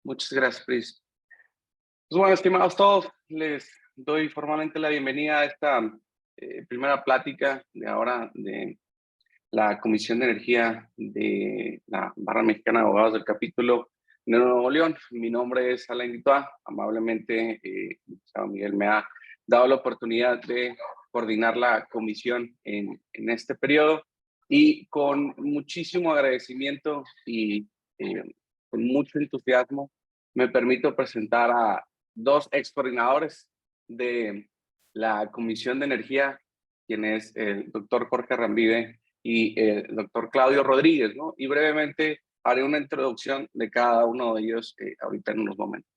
Muchas gracias, Pris. Pues bueno, estimados todos, les doy formalmente la bienvenida a esta primera plática de ahora de la Comisión de Energía de la Barra Mexicana de Abogados del capítulo de Nuevo León. Mi nombre es Alain Dutoit. Amablemente, Miguel me ha dado la oportunidad de coordinar la comisión en este periodo y con muchísimo agradecimiento y con mucho entusiasmo me permito presentar a dos ex coordinadores de la Comisión de Energía, quien es el doctor Jorge Arrambide y el doctor Claudio Rodríguez, ¿no? Y brevemente haré una introducción de cada uno de ellos ahorita en unos momentos.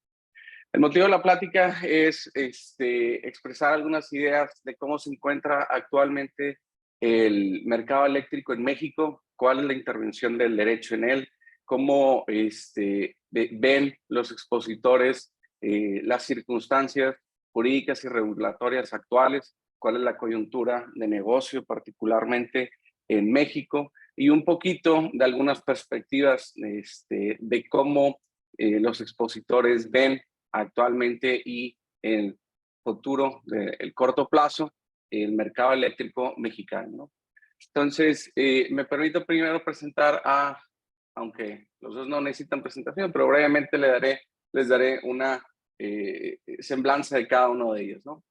El motivo de la plática es expresar algunas ideas de cómo se encuentra actualmente el mercado eléctrico en México, cuál es la intervención del derecho en él, cómo ven los expositores las circunstancias jurídicas y regulatorias actuales, cuál es la coyuntura de negocio particularmente en México y un poquito de algunas perspectivas de cómo los expositores ven actualmente y en el futuro, el corto plazo, el mercado eléctrico mexicano, ¿no? Entonces, me permito primero presentar aunque los dos no necesitan presentación, pero brevemente les daré una semblanza de cada uno de ellos, ¿no?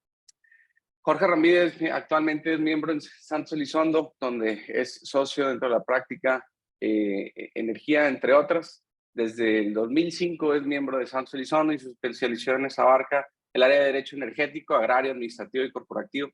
Jorge Ramírez actualmente es miembro en Santos Elizondo, donde es socio dentro de la práctica Energía, entre otras. Desde el 2005 es miembro de Santos Elizondo y sus especializaciones abarca el área de Derecho Energético, Agrario, Administrativo y Corporativo.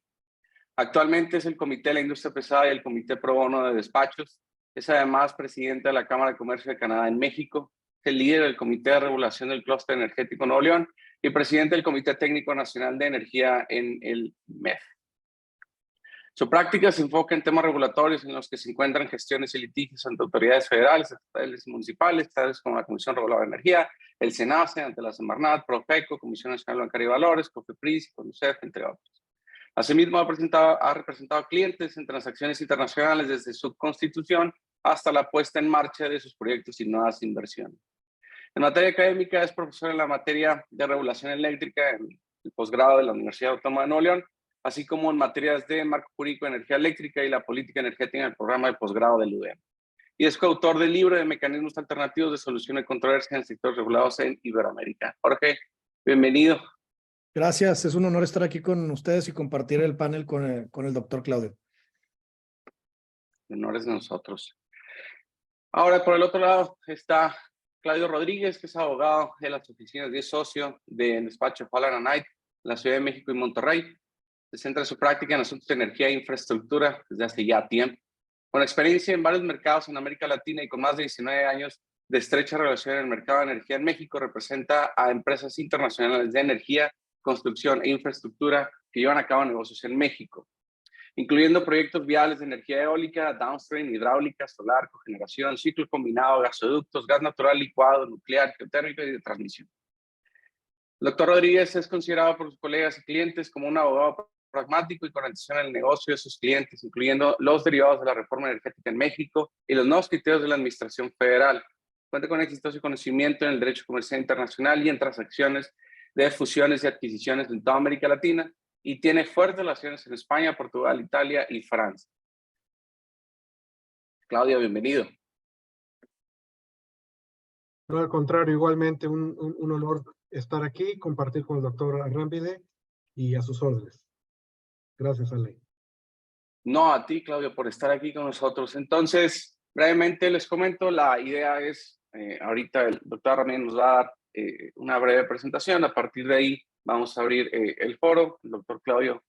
Actualmente es el Comité de la Industria Pesada y el Comité Pro Bono de Despachos. Es además presidente de la Cámara de Comercio de Canadá en México, es el líder del Comité de Regulación del Clúster Energético Nuevo León y presidente del Comité Técnico Nacional de Energía en el MEF. Su práctica se enfoca en temas regulatorios en los que se encuentran gestiones y litigios ante autoridades federales, estatales y municipales, tales como la Comisión Reguladora de Energía, el SENACE, ante la Semarnat, Profeco, Comisión Nacional Bancaria y Valores, COFEPRIS, CONUCEF, entre otros. Asimismo, ha representado clientes en transacciones internacionales desde su constitución hasta la puesta en marcha de sus proyectos y nuevas inversiones. En materia académica, es profesor en la materia de regulación eléctrica en el posgrado de la Universidad Autónoma de Nuevo León, así como en materias de marco jurídico de energía eléctrica y la política energética en el programa de posgrado del UDEM. Y es coautor del libro de mecanismos alternativos de solución de controversias en sectores regulados en Iberoamérica. Jorge, bienvenido. Gracias, es un honor estar aquí con ustedes y compartir el panel con el doctor Claudio. El honor es de nosotros. Ahora, por el otro lado, está Claudio Rodríguez, que es abogado de las oficinas de socio del despacho Holland & Knight, en la Ciudad de México y Monterrey. Se centra su práctica en asuntos de energía e infraestructura desde hace ya tiempo. Con experiencia en varios mercados en América Latina y con más de 19 años de estrecha relación en el mercado de energía en México, representa a empresas internacionales de energía, construcción e infraestructura que llevan a cabo negocios en México, incluyendo proyectos viales de energía eólica, downstream, hidráulica, solar, cogeneración, ciclo combinado, gasoductos, gas natural licuado, nuclear, geotérmico y de transmisión. El doctor Rodríguez es considerado por sus colegas y clientes como un abogado pragmático y con atención al negocio de sus clientes, incluyendo los derivados de la reforma energética en México y los nuevos criterios de la administración federal. Cuenta con exitoso conocimiento en el derecho comercial internacional y en transacciones de fusiones y adquisiciones en toda América Latina y tiene fuertes relaciones en España, Portugal, Italia y Francia. Claudia, bienvenido. No, al contrario, igualmente un honor estar aquí, compartir con el doctor Arrambide y a sus órdenes. Gracias, Ale. No, a ti, Claudio, por estar aquí con nosotros. Entonces, brevemente les comento, la idea es, ahorita el doctor Ramírez nos va a dar una breve presentación, a partir de ahí vamos a abrir el foro, el doctor Claudio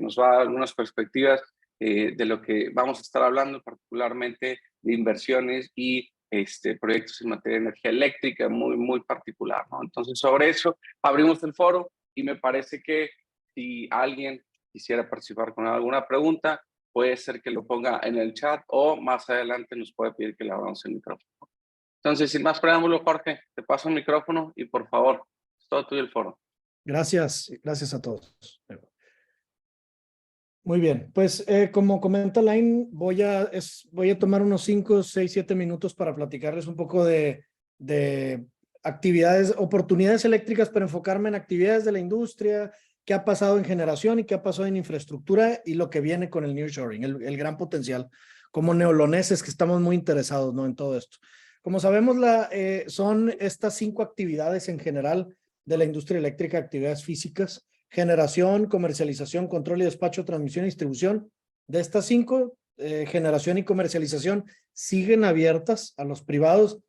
nos va a dar algunas perspectivas de lo que vamos a estar hablando, particularmente de inversiones y proyectos en materia de energía eléctrica muy particular, ¿no? Entonces, sobre eso abrimos el foro y me parece que si alguien quisiera participar con alguna pregunta, puede ser que lo ponga en el chat o más adelante nos puede pedir que le abramos el micrófono. Entonces, sin más preámbulo, Jorge, te paso el micrófono y por favor, es todo tuyo el foro. Gracias a todos. Muy bien, pues como comenta Alain, voy a tomar unos 5, 6, 7 minutos para platicarles un poco de actividades, oportunidades eléctricas, pero enfocarme en actividades de la industria, qué ha pasado en generación y qué ha pasado en infraestructura y lo que viene con el nearshoring, el gran potencial. Como neoloneses que estamos muy interesados, ¿no?, en todo esto. Como sabemos, son estas 5 actividades en general de la industria eléctrica, actividades físicas: generación, comercialización, control y despacho, transmisión y distribución. De estas 5, generación y comercialización siguen abiertas a los privados.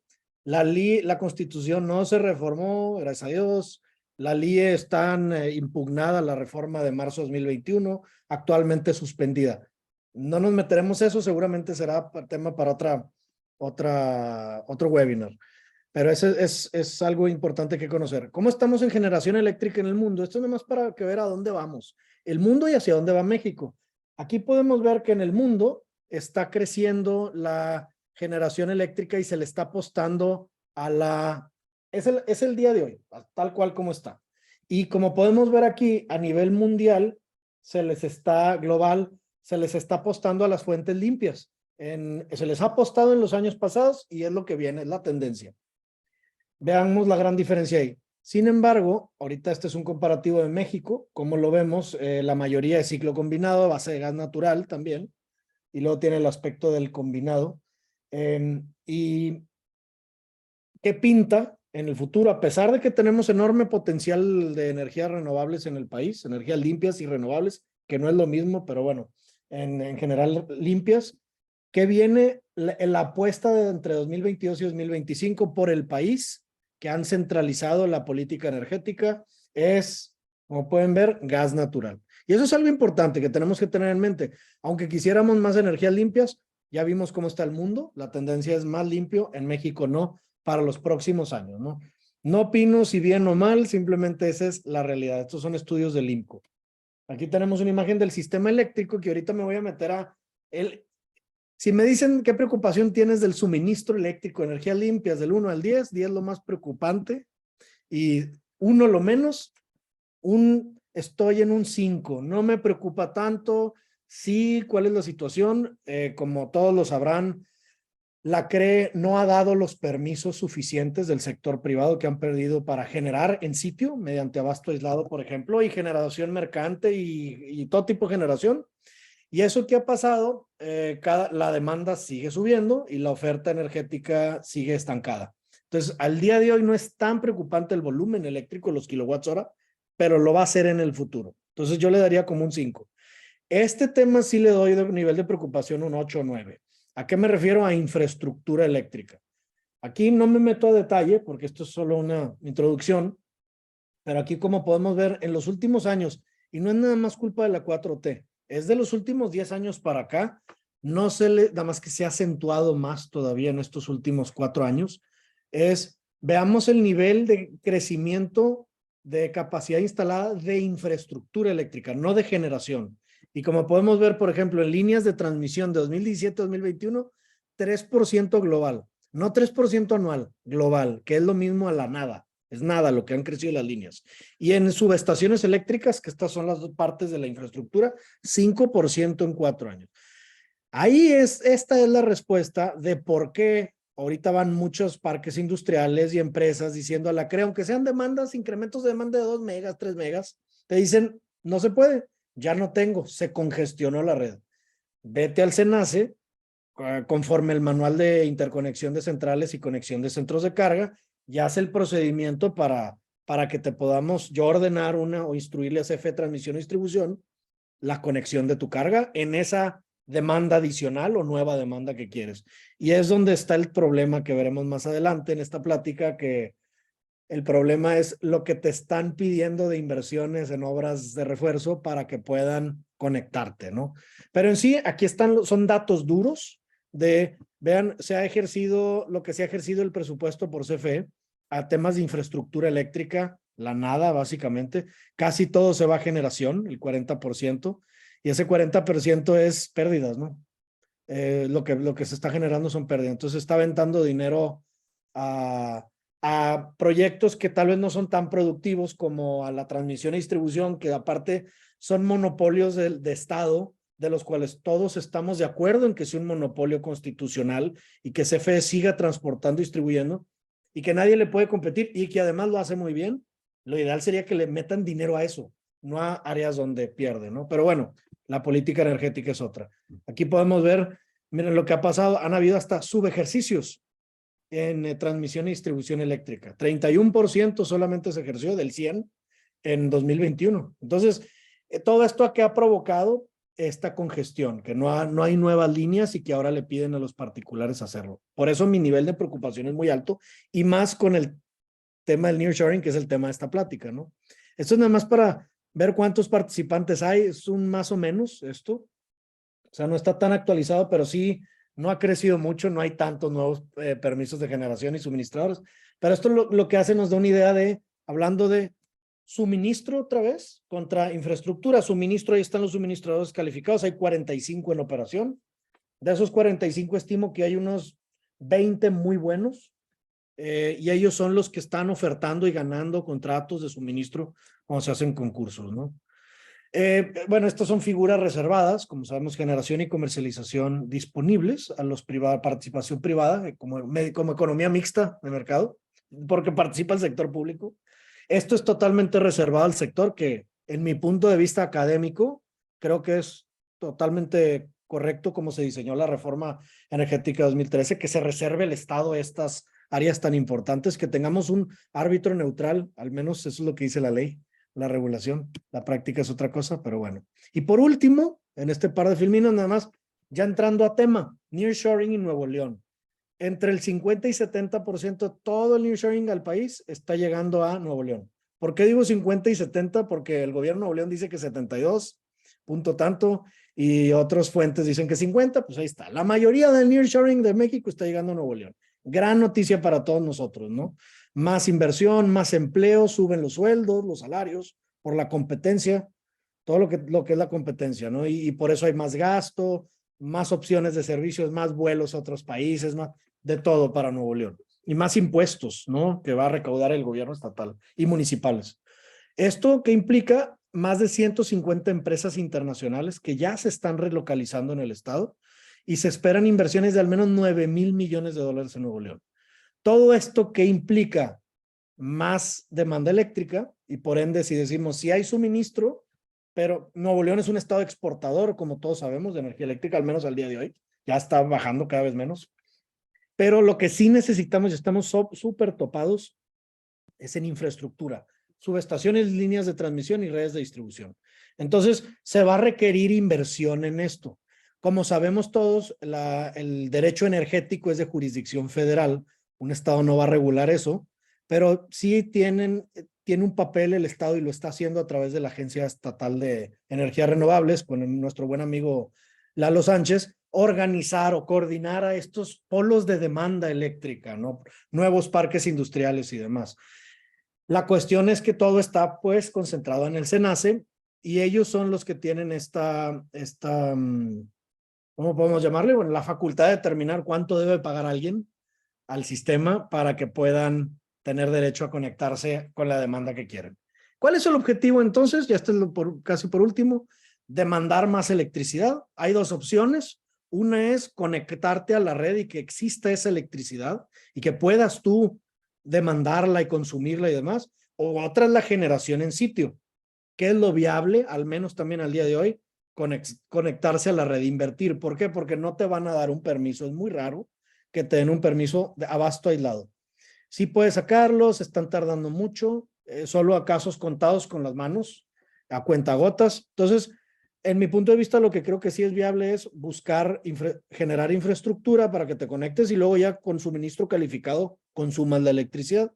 La Constitución no se reformó, gracias a Dios. La LIE está impugnada, la reforma de marzo de 2021, actualmente suspendida. No nos meteremos eso, seguramente será tema para otro webinar. Pero eso es algo importante que conocer. ¿Cómo estamos en generación eléctrica en el mundo? Esto es nomás para que ver a dónde vamos. El mundo y hacia dónde va México. Aquí podemos ver que en el mundo está creciendo la generación eléctrica y se le está apostando a la... Es el día de hoy, tal cual como está. Y como podemos ver aquí, a nivel mundial, global, se les está apostando a las fuentes limpias. Se les ha apostado en los años pasados y es lo que viene, es la tendencia. Veamos la gran diferencia ahí. Sin embargo, ahorita este es un comparativo de México. Como lo vemos, la mayoría es ciclo combinado, a base de gas natural también. Y luego tiene el aspecto del combinado. ¿Y qué pinta en el futuro? A pesar de que tenemos enorme potencial de energías renovables en el país, energías limpias y renovables, que no es lo mismo, pero bueno, en general limpias. ¿Qué viene? La apuesta de entre 2022 y 2025 por el país, que han centralizado la política energética, es, como pueden ver, gas natural. Y eso es algo importante que tenemos que tener en mente. Aunque quisiéramos más energías limpias, ya vimos cómo está el mundo, la tendencia es más limpio, en México no, para los próximos años, ¿no? No opino si bien o mal, simplemente esa es la realidad. Estos son estudios del IMCO. Aquí tenemos una imagen del sistema eléctrico que ahorita me voy a meter a... Si me dicen qué preocupación tienes del suministro eléctrico, energías limpias, del 1 al 10, 10 lo más preocupante y 1 lo menos, estoy en un 5. No me preocupa tanto. Sí, ¿cuál es la situación? Como todos lo sabrán, la CRE no ha dado los permisos suficientes del sector privado que han perdido para generar en sitio, mediante abasto aislado, por ejemplo, y generación mercante y todo tipo de generación. ¿Y eso qué ha pasado? La demanda sigue subiendo y la oferta energética sigue estancada. Entonces, al día de hoy no es tan preocupante el volumen eléctrico, los kilowatts hora, pero lo va a ser en el futuro. Entonces, yo le daría como un 5. Este tema sí le doy de nivel de preocupación un 8 o 9. ¿A qué me refiero? A infraestructura eléctrica. Aquí no me meto a detalle porque esto es solo una introducción, pero aquí como podemos ver en los últimos años, y no es nada más culpa de la 4T, es de los últimos 10 años para acá, nada más que se ha acentuado más todavía en estos últimos 4 años, veamos el nivel de crecimiento de capacidad instalada de infraestructura eléctrica, no de generación. Y como podemos ver, por ejemplo, en líneas de transmisión de 2017 a 2021, 3% global, no 3% anual, global, que es lo mismo a la nada. Es nada lo que han crecido las líneas. Y en subestaciones eléctricas, que estas son las dos partes de la infraestructura, 5% en 4 años. Esta es la respuesta de por qué ahorita van muchos parques industriales y empresas diciendo a la CRE, aunque sean demandas, incrementos de demanda de 2 megas, 3 megas, te dicen, no se puede, ya no tengo, se congestionó la red. Vete al SENACE, conforme el manual de interconexión de centrales y conexión de centros de carga, ya hace el procedimiento para que te podamos yo ordenar o instruirle a CFE de transmisión y distribución la conexión de tu carga en esa demanda adicional o nueva demanda que quieres. Y es donde está el problema que veremos más adelante en esta plática, que el problema es lo que te están pidiendo de inversiones en obras de refuerzo para que puedan conectarte, ¿no? Pero en sí, aquí son datos duros vean, se ha ejercido lo que se ha ejercido el presupuesto por CFE a temas de infraestructura eléctrica, la nada básicamente, casi todo se va a generación, el 40%, y ese 40% es pérdidas, ¿no? Lo que se está generando son pérdidas, entonces se está aventando dinero a proyectos que tal vez no son tan productivos como a la transmisión y distribución, que aparte son monopolios de Estado, de los cuales todos estamos de acuerdo en que sea un monopolio constitucional y que CFE siga transportando y distribuyendo, y que nadie le puede competir y que además lo hace muy bien, lo ideal sería que le metan dinero a eso, no a áreas donde pierde, ¿no? Pero bueno, la política energética es otra. Aquí podemos ver, miren lo que ha pasado, han habido hasta subejercicios en transmisión y distribución eléctrica. 31% solamente se ejerció del 100 en 2021. Entonces, todo esto a que ha provocado esta congestión, que no hay nuevas líneas y que ahora le piden a los particulares hacerlo. Por eso mi nivel de preocupación es muy alto y más con el tema del nearshoring, que es el tema de esta plática, ¿no? Esto es nada más para ver cuántos participantes hay, es un más o menos esto. O sea, no está tan actualizado, pero sí no ha crecido mucho, no hay tantos nuevos permisos de generación y suministradores. Pero esto lo que hace nos da una idea de, hablando de suministro otra vez, contra infraestructura, suministro, ahí están los suministradores calificados, hay 45 en operación. De esos 45 estimo que hay unos 20 muy buenos, y ellos son los que están ofertando y ganando contratos de suministro cuando se hacen concursos, ¿no? Bueno, estas son figuras reservadas, como sabemos, generación y comercialización disponibles a los privados, participación privada, como economía mixta de mercado, porque participa el sector público. Esto es totalmente reservado al sector que, en mi punto de vista académico, creo que es totalmente correcto como se diseñó la reforma energética 2013, que se reserve el Estado estas áreas tan importantes, que tengamos un árbitro neutral, al menos eso es lo que dice la ley, la regulación, la práctica es otra cosa, pero bueno. Y por último, en este par de filminos nada más, ya entrando a tema, nearshoring en Nuevo León. Entre el 50 y 70% de todo el nearshoring al país está llegando a Nuevo León. ¿Por qué digo 50 y 70? Porque el gobierno de Nuevo León dice que 72, punto tanto, y otras fuentes dicen que 50, pues ahí está. La mayoría del nearshoring de México está llegando a Nuevo León. Gran noticia para todos nosotros, ¿no? Más inversión, más empleo, suben los sueldos, los salarios, por la competencia, todo lo que es la competencia, ¿no? Y por eso hay más gasto, más opciones de servicios, más vuelos a otros países, más de todo para Nuevo León. Y más impuestos, ¿no? Que va a recaudar el gobierno estatal y municipales. Esto que implica más de 150 empresas internacionales que ya se están relocalizando en el estado y se esperan inversiones de al menos 9,000 millones de dólares en Nuevo León. Todo esto que implica más demanda eléctrica y por ende si decimos si hay suministro, pero Nuevo León es un estado exportador, como todos sabemos, de energía eléctrica, al menos al día de hoy, ya está bajando cada vez menos, pero lo que sí necesitamos y estamos súper topados es en infraestructura, subestaciones, líneas de transmisión y redes de distribución. Entonces se va a requerir inversión en esto. Como sabemos todos, el derecho energético es de jurisdicción federal, un estado no va a regular eso, pero sí tiene un papel el estado y lo está haciendo a través de la Agencia Estatal de Energías Renovables, con nuestro buen amigo Lalo Sánchez, organizar o coordinar a estos polos de demanda eléctrica, ¿no? Nuevos parques industriales y demás. La cuestión es que todo está pues concentrado en el SENACE y ellos son los que tienen ¿cómo podemos llamarle? Bueno, la facultad de determinar cuánto debe pagar alguien al sistema para que puedan tener derecho a conectarse con la demanda que quieren. ¿Cuál es el objetivo entonces? Ya está casi por último, demandar más electricidad. Hay dos opciones. Una es conectarte a la red y que exista esa electricidad y que puedas tú demandarla y consumirla y demás. O otra es la generación en sitio, que es lo viable, al menos también al día de hoy, conectarse a la red, invertir. ¿Por qué? Porque no te van a dar un permiso, es muy raro que te den un permiso de abasto aislado. Sí puedes sacarlos, están tardando mucho, solo a casos contados con las manos, a cuentagotas. Entonces, en mi punto de vista, lo que creo que sí es viable es buscar generar infraestructura para que te conectes y luego ya con suministro calificado consumas la electricidad.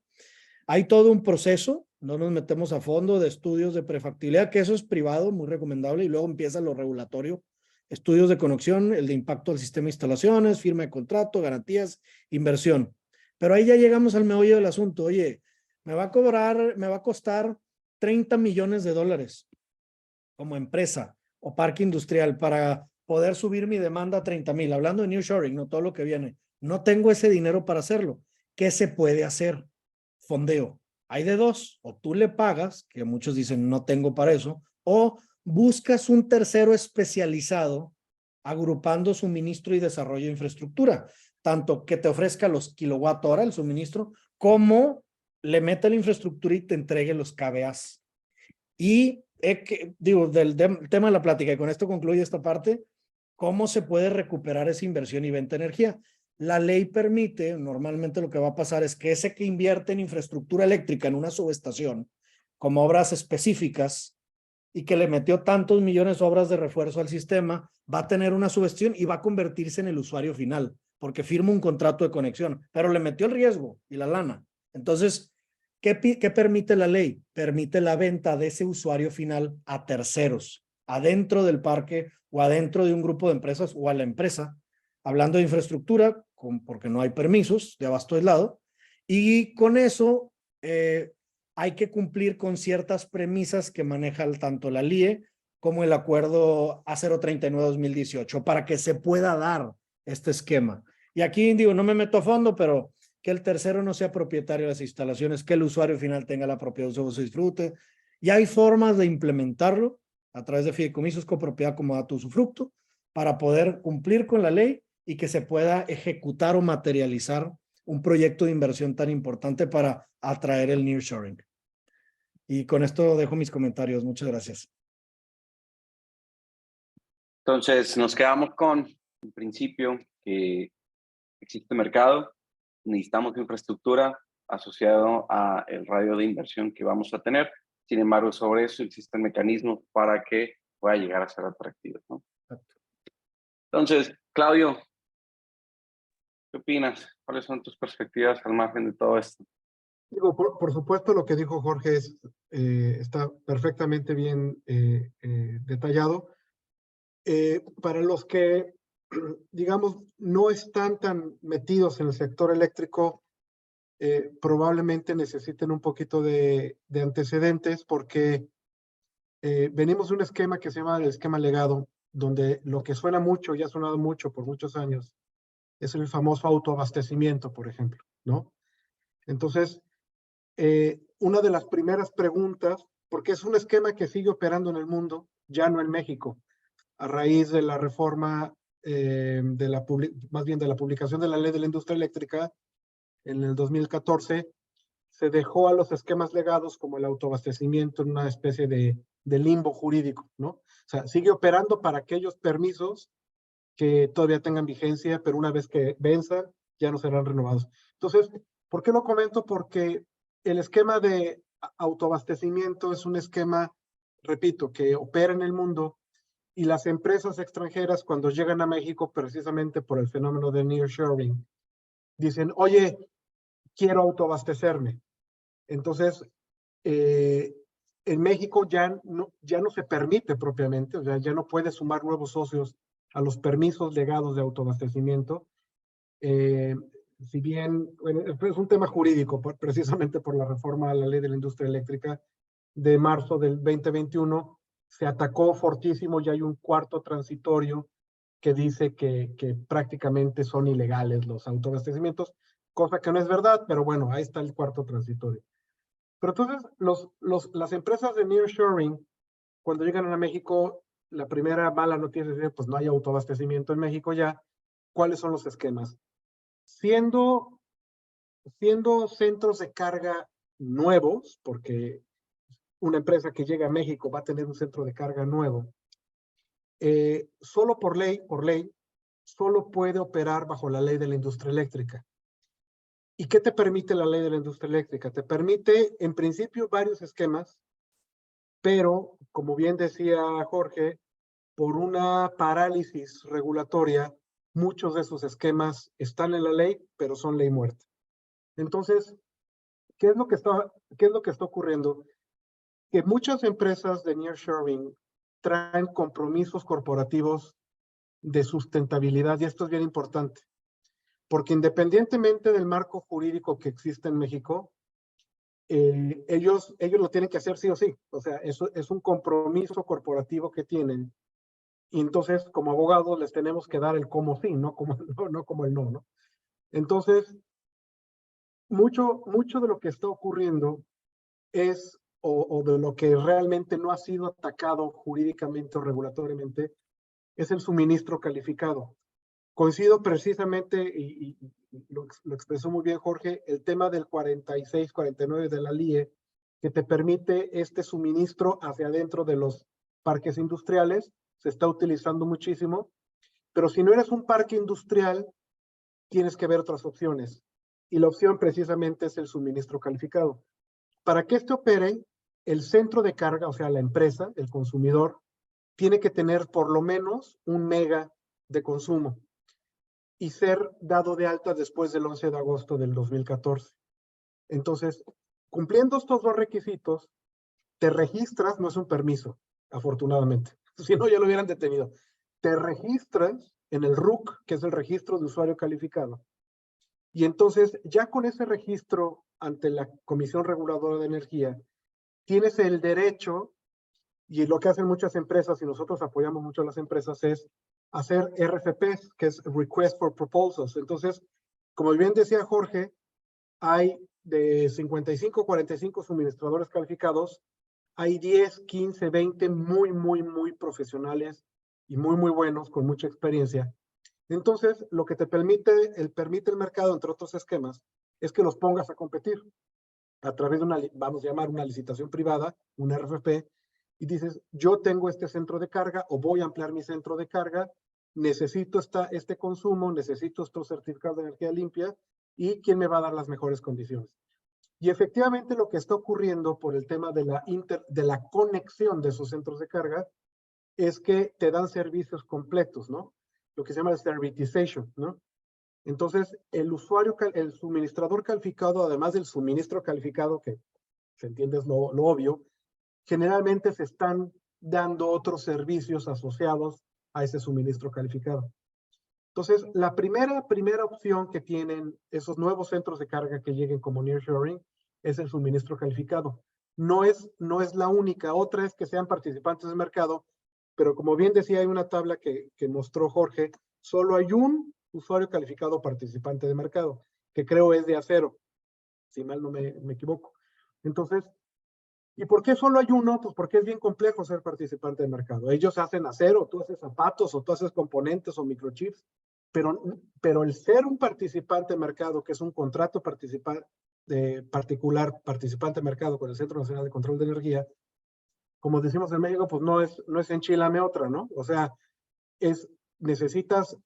Hay todo un proceso, no nos metemos a fondo, de estudios de prefactibilidad, que eso es privado, muy recomendable, y luego empieza lo regulatorio, estudios de conexión, el de impacto al sistema de instalaciones, firma de contrato, garantías, inversión. Pero ahí ya llegamos al meollo del asunto. Oye, me va a costar 30 millones de dólares como empresa o parque industrial para poder subir mi demanda a 30,000, hablando de nearshoring, no todo lo que viene. No tengo ese dinero para hacerlo. ¿Qué se puede hacer? Fondeo. Hay de dos, o tú le pagas, que muchos dicen no tengo para eso, o buscas un tercero especializado agrupando suministro y desarrollo de infraestructura, tanto que te ofrezca los kilowatt hora, el suministro, cómo le mete la infraestructura y te entregue los KVAs. Y digo, del tema de la plática, y con esto concluye esta parte, ¿cómo se puede recuperar esa inversión y venta de energía? La ley permite, normalmente lo que va a pasar es que ese que invierte en infraestructura eléctrica en una subestación, como obras específicas, y que le metió tantos millones de obras de refuerzo al sistema, va a tener una subestación y va a convertirse en el usuario final, porque firma un contrato de conexión, pero le metió el riesgo y la lana. Entonces, ¿qué permite la ley? Permite la venta de ese usuario final a terceros, adentro del parque o adentro de un grupo de empresas o a la empresa, hablando de infraestructura, porque no hay permisos de abasto aislado, y con eso hay que cumplir con ciertas premisas que maneja tanto la LIE como el acuerdo A039-2018 para que se pueda dar este esquema. Y aquí digo, no me meto a fondo, pero que el tercero no sea propietario de las instalaciones, que el usuario final tenga la propiedad de uso y disfrute. Y hay formas de implementarlo a través de fideicomisos con propiedad como dato usufructo para poder cumplir con la ley y que se pueda ejecutar o materializar un proyecto de inversión tan importante para atraer el nearshoring. Y con esto dejo mis comentarios. Muchas gracias. Entonces, nos quedamos con el principio que existe mercado, necesitamos infraestructura asociado a el radio de inversión que vamos a tener. Sin embargo, sobre eso existen mecanismos para que pueda llegar a ser atractivo, ¿no? Entonces, Claudio, ¿qué opinas? ¿Cuáles son tus perspectivas al margen de todo esto? Digo, por supuesto, lo que dijo Jorge está perfectamente bien detallado. Para los que, digamos, no están tan metidos en el sector eléctrico, probablemente necesiten un poquito de antecedentes porque venimos de un esquema que se llama el esquema legado, donde lo que suena mucho y ha sonado mucho por muchos años es el famoso autoabastecimiento, por ejemplo, ¿no? Entonces, una de las primeras preguntas, porque es un esquema que sigue operando en el mundo, ya no en México, a raíz de la reforma, más bien de la publicación de la Ley de la Industria Eléctrica en el 2014, se dejó a los esquemas legados como el autoabastecimiento en una especie de limbo jurídico, ¿no? O sea, sigue operando para aquellos permisos que todavía tengan vigencia, pero una vez que venzan, ya no serán renovados. Entonces, ¿por qué lo comento? Porque el esquema de autoabastecimiento es un esquema, repito, que opera en el mundo y las empresas extranjeras cuando llegan a México, precisamente por el fenómeno de nearshoring, dicen, oye, quiero autoabastecerme. Entonces, en México ya no se permite propiamente, o sea, ya no puede sumar nuevos socios a los permisos legados de autoabastecimiento. Si bien bueno, es un tema jurídico, precisamente por la reforma a la Ley de la Industria Eléctrica de marzo del 2021, se atacó fortísimo y hay un cuarto transitorio que dice que prácticamente son ilegales los autoabastecimientos, cosa que no es verdad, pero bueno, ahí está el cuarto transitorio. Pero entonces, las empresas de nearshoring, cuando llegan a México, la primera mala noticia es que pues no hay autoabastecimiento en México ya. ¿Cuáles son los esquemas? Siendo centros de carga nuevos, porque una empresa que llega a México va a tener un centro de carga nuevo, solo por ley, solo puede operar bajo la ley de la industria eléctrica. ¿Y qué te permite la ley de la industria eléctrica? Te permite, en principio, varios esquemas, pero, como bien decía Jorge, por una parálisis regulatoria, muchos de esos esquemas están en la ley, pero son ley muerta. Entonces, ¿qué es lo que está ocurriendo? Que muchas empresas de nearshoring traen compromisos corporativos de sustentabilidad, y esto es bien importante, porque independientemente del marco jurídico que existe en México, ellos lo tienen que hacer sí o sí. O sea, eso es un compromiso corporativo que tienen. Y entonces, como abogados, les tenemos que dar el cómo sí, no como el no, ¿no? Entonces, mucho de lo que está ocurriendo es, o de lo que realmente no ha sido atacado jurídicamente o regulatoriamente, es el suministro calificado. Coincido precisamente, y lo expresó muy bien Jorge, el tema del 46-49 de la LIE, que te permite este suministro hacia adentro de los parques industriales, se está utilizando muchísimo, pero si no eres un parque industrial, tienes que ver otras opciones. Y la opción precisamente es el suministro calificado. Para que este opere, el centro de carga, o sea, la empresa, el consumidor, tiene que tener por lo menos 1 mega de consumo y ser dado de alta después del 11 de agosto del 2014. Entonces, cumpliendo estos dos requisitos, te registras, no es un permiso, afortunadamente, si no ya lo hubieran detenido, te registras en el RUC, que es el registro de usuario calificado, y entonces ya con ese registro ante la Comisión Reguladora de Energía, tienes el derecho, y lo que hacen muchas empresas, y nosotros apoyamos mucho a las empresas, es hacer RFPs, que es Request for Proposals. Entonces, como bien decía Jorge, hay de 55 45 suministradores calificados, hay 10, 15, 20 muy profesionales y muy buenos, con mucha experiencia. Entonces, lo que te permite el mercado, entre otros esquemas, es que los pongas a competir a través de una, vamos a llamar una licitación privada, un RFP, y dices, yo tengo este centro de carga o voy a ampliar mi centro de carga, necesito este consumo, necesito estos certificados de energía limpia, y quién me va a dar las mejores condiciones. Y efectivamente lo que está ocurriendo por el tema de la conexión de esos centros de carga es que te dan servicios completos, ¿no? Lo que se llama servitization, ¿no? Entonces, el suministrador calificado, además del suministro calificado, que se entiende es lo obvio, generalmente se están dando otros servicios asociados a ese suministro calificado. Entonces, la primera opción que tienen esos nuevos centros de carga que lleguen como nearshoring es el suministro calificado. No es la única. Otra es que sean participantes del mercado, pero como bien decía, hay una tabla que mostró Jorge, solo hay un usuario calificado participante de mercado, que creo es de Acero, si mal no me equivoco. Entonces, ¿y por qué solo hay uno? Pues porque es bien complejo ser participante de mercado. Ellos hacen acero, tú haces zapatos, o tú haces componentes o microchips, pero el ser un participante de mercado, que es un contrato particular participante de mercado con el Centro Nacional de Control de Energía, como decimos en México, pues no es enchilame otra, ¿no? O sea, necesitas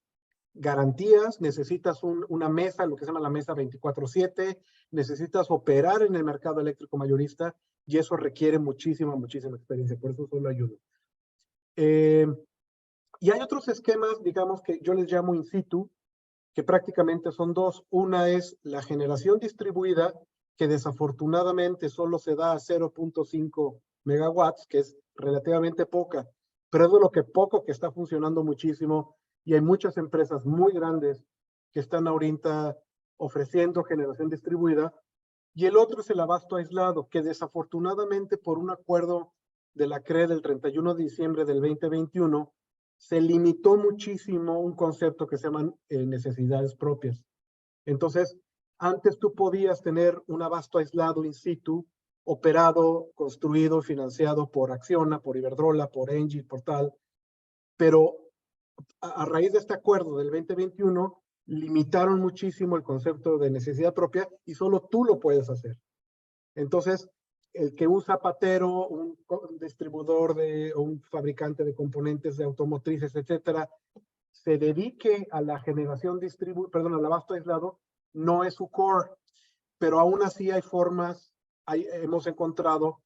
garantías, necesitas una mesa, lo que se llama la mesa 24/7, necesitas operar en el mercado eléctrico mayorista, y eso requiere muchísima experiencia, por eso solo ayuda. Y hay otros esquemas, digamos, que yo les llamo in situ, que prácticamente son dos. Una es la generación distribuida, que desafortunadamente solo se da a 0.5 megawatts, que es relativamente poca, pero es de lo que poco que está funcionando muchísimo, y hay muchas empresas muy grandes que están ahorita ofreciendo generación distribuida. Y el otro es el abasto aislado, que desafortunadamente por un acuerdo de la CRE del 31 de diciembre del 2021, se limitó muchísimo un concepto que se llaman necesidades propias. Entonces, antes tú podías tener un abasto aislado in situ, operado, construido, financiado por Acciona, por Iberdrola, por Engie, por tal, pero a raíz de este acuerdo del 2021, limitaron muchísimo el concepto de necesidad propia y solo tú lo puedes hacer. Entonces, el que un zapatero, un distribuidor o un fabricante de componentes de automotrices, etcétera, se dedique a la generación al abasto aislado, no es su core, pero aún así hay formas, hemos encontrado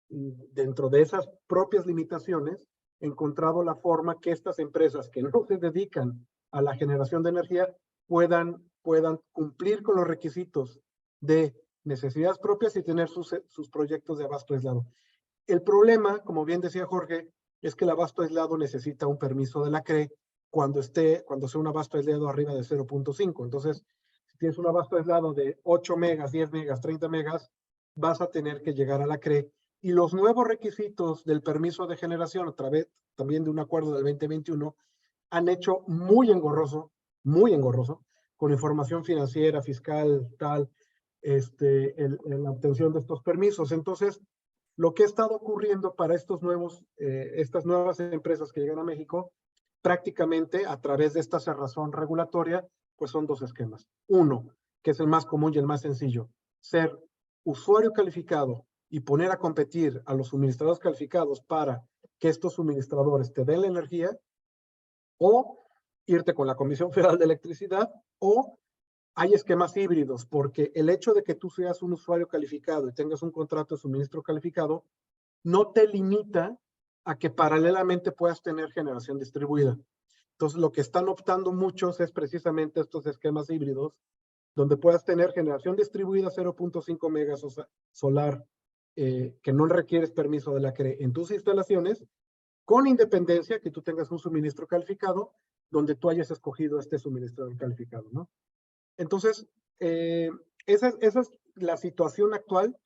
dentro de esas propias limitaciones, encontrado la forma que estas empresas que no se dedican a la generación de energía puedan cumplir con los requisitos de necesidades propias y tener sus proyectos de abasto aislado. El problema, como bien decía Jorge, es que el abasto aislado necesita un permiso de la CRE cuando sea un abasto aislado arriba de 0.5. Entonces, si tienes un abasto aislado de 8 megas, 10 megas, 30 megas, vas a tener que llegar a la CRE. Y los nuevos requisitos del permiso de generación, a través también de un acuerdo del 2021, han hecho muy engorroso, con información financiera, fiscal, tal, la obtención de estos permisos. Entonces, lo que ha estado ocurriendo para estas nuevas empresas que llegan a México, prácticamente a través de esta cerrazón regulatoria, pues son dos esquemas. Uno, que es el más común y el más sencillo, ser usuario calificado y poner a competir a los suministradores calificados para que estos suministradores te den la energía, o irte con la Comisión Federal de Electricidad, o hay esquemas híbridos, porque el hecho de que tú seas un usuario calificado y tengas un contrato de suministro calificado no te limita a que paralelamente puedas tener generación distribuida. Entonces, lo que están optando muchos es precisamente estos esquemas híbridos, donde puedas tener generación distribuida 0.5 megas solar, que no requieres permiso de la CRE en tus instalaciones, con independencia que tú tengas un suministro calificado, donde tú hayas escogido este suministrador calificado, ¿no? Entonces, esa es la situación actual.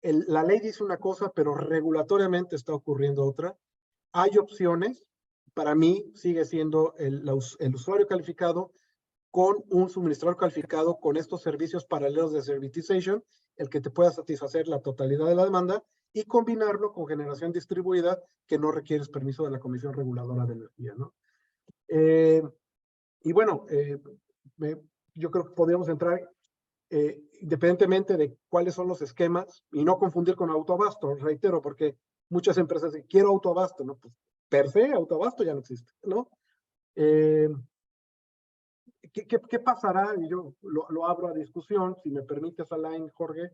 La ley dice una cosa, pero regulatoriamente está ocurriendo otra. Hay opciones. Para mí sigue siendo el usuario calificado con un suministrador calificado con estos servicios paralelos de servitization, el que te pueda satisfacer la totalidad de la demanda y combinarlo con generación distribuida que no requieres permiso de la Comisión Reguladora de Energía, ¿no? Y bueno, yo creo que podríamos entrar independientemente de cuáles son los esquemas y no confundir con autoabasto, reitero, porque muchas empresas dicen, quiero autoabasto, ¿no? Pues per se, autoabasto ya no existe, ¿no? ¿Qué pasará? Y yo lo abro a discusión, si me permites, Alain, Jorge,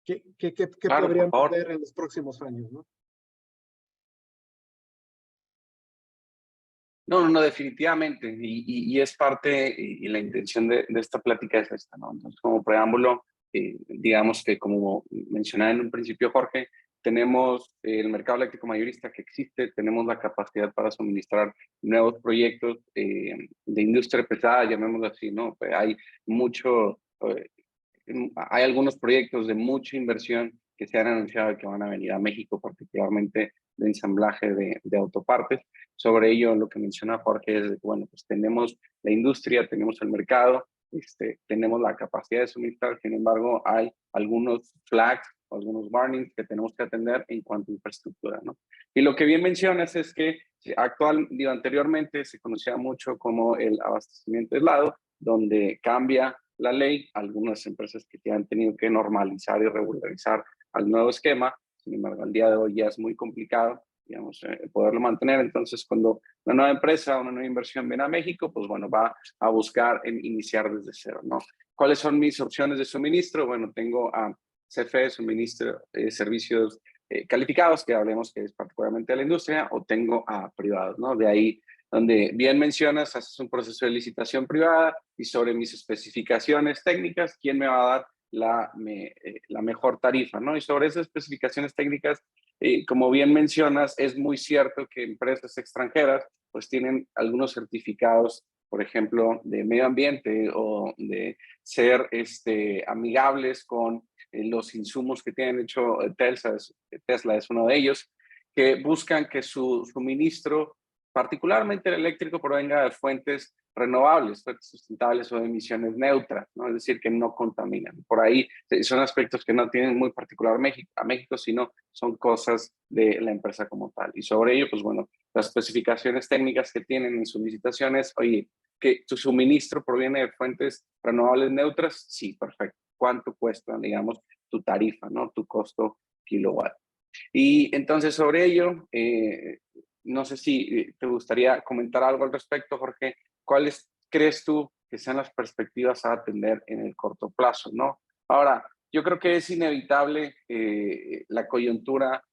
¿qué Claro, por podríamos favor. ver en los próximos años, ¿no? No, definitivamente. Y es parte, y la intención de esta plática es esta, ¿no? Entonces, como preámbulo, digamos que como mencionaba en un principio Jorge, tenemos el mercado eléctrico mayorista que existe, tenemos la capacidad para suministrar nuevos proyectos de industria pesada, llamémoslo así, ¿no? Pues hay mucho, hay algunos proyectos de mucha inversión que se han anunciado que van a venir a México, particularmente de ensamblaje de autopartes. Sobre ello, lo que menciona Jorge es, bueno, pues tenemos la industria, tenemos el mercado, tenemos la capacidad de suministrar, sin embargo, hay algunos flags, algunos warnings que tenemos que atender en cuanto a infraestructura, ¿no? Y lo que bien mencionas es que anteriormente se conocía mucho como el abastecimiento aislado, donde cambia la ley, algunas empresas que han tenido que normalizar y regularizar al nuevo esquema, sin embargo, al día de hoy ya es muy complicado, digamos, poderlo mantener. Entonces, cuando una nueva empresa, una nueva inversión viene a México, pues bueno, va a buscar iniciar desde cero, ¿no? ¿Cuáles son mis opciones de suministro? Bueno, tengo a CFE, suministro servicios calificados, que hablemos que es particularmente de la industria, o tengo a privados, ¿no? De ahí donde bien mencionas, haces un proceso de licitación privada y sobre mis especificaciones técnicas, ¿quién me va a dar la mejor tarifa, ¿no? Y sobre esas especificaciones técnicas, como bien mencionas, es muy cierto que empresas extranjeras pues tienen algunos certificados, por ejemplo, de medio ambiente o de ser amigables con los insumos que tienen hecho Tesla es uno de ellos, que buscan que su suministro, particularmente el eléctrico, provenga de fuentes renovables, fuentes sustentables o de emisiones neutras, ¿no? Es decir, que no contaminan. Por ahí son aspectos que no tienen muy particular a México, sino son cosas de la empresa como tal. Y sobre ello, pues bueno, las especificaciones técnicas que tienen en sus licitaciones, oye, que tu suministro proviene de fuentes renovables neutras, sí, perfecto. ¿Cuánto cuesta, digamos, tu tarifa, ¿no? Tu costo kilowatt. Y entonces sobre ello, no sé si te gustaría comentar algo al respecto, Jorge. ¿Cuáles crees tú que sean las perspectivas a atender en el corto plazo, ¿no? Ahora, yo creo que es inevitable la coyuntura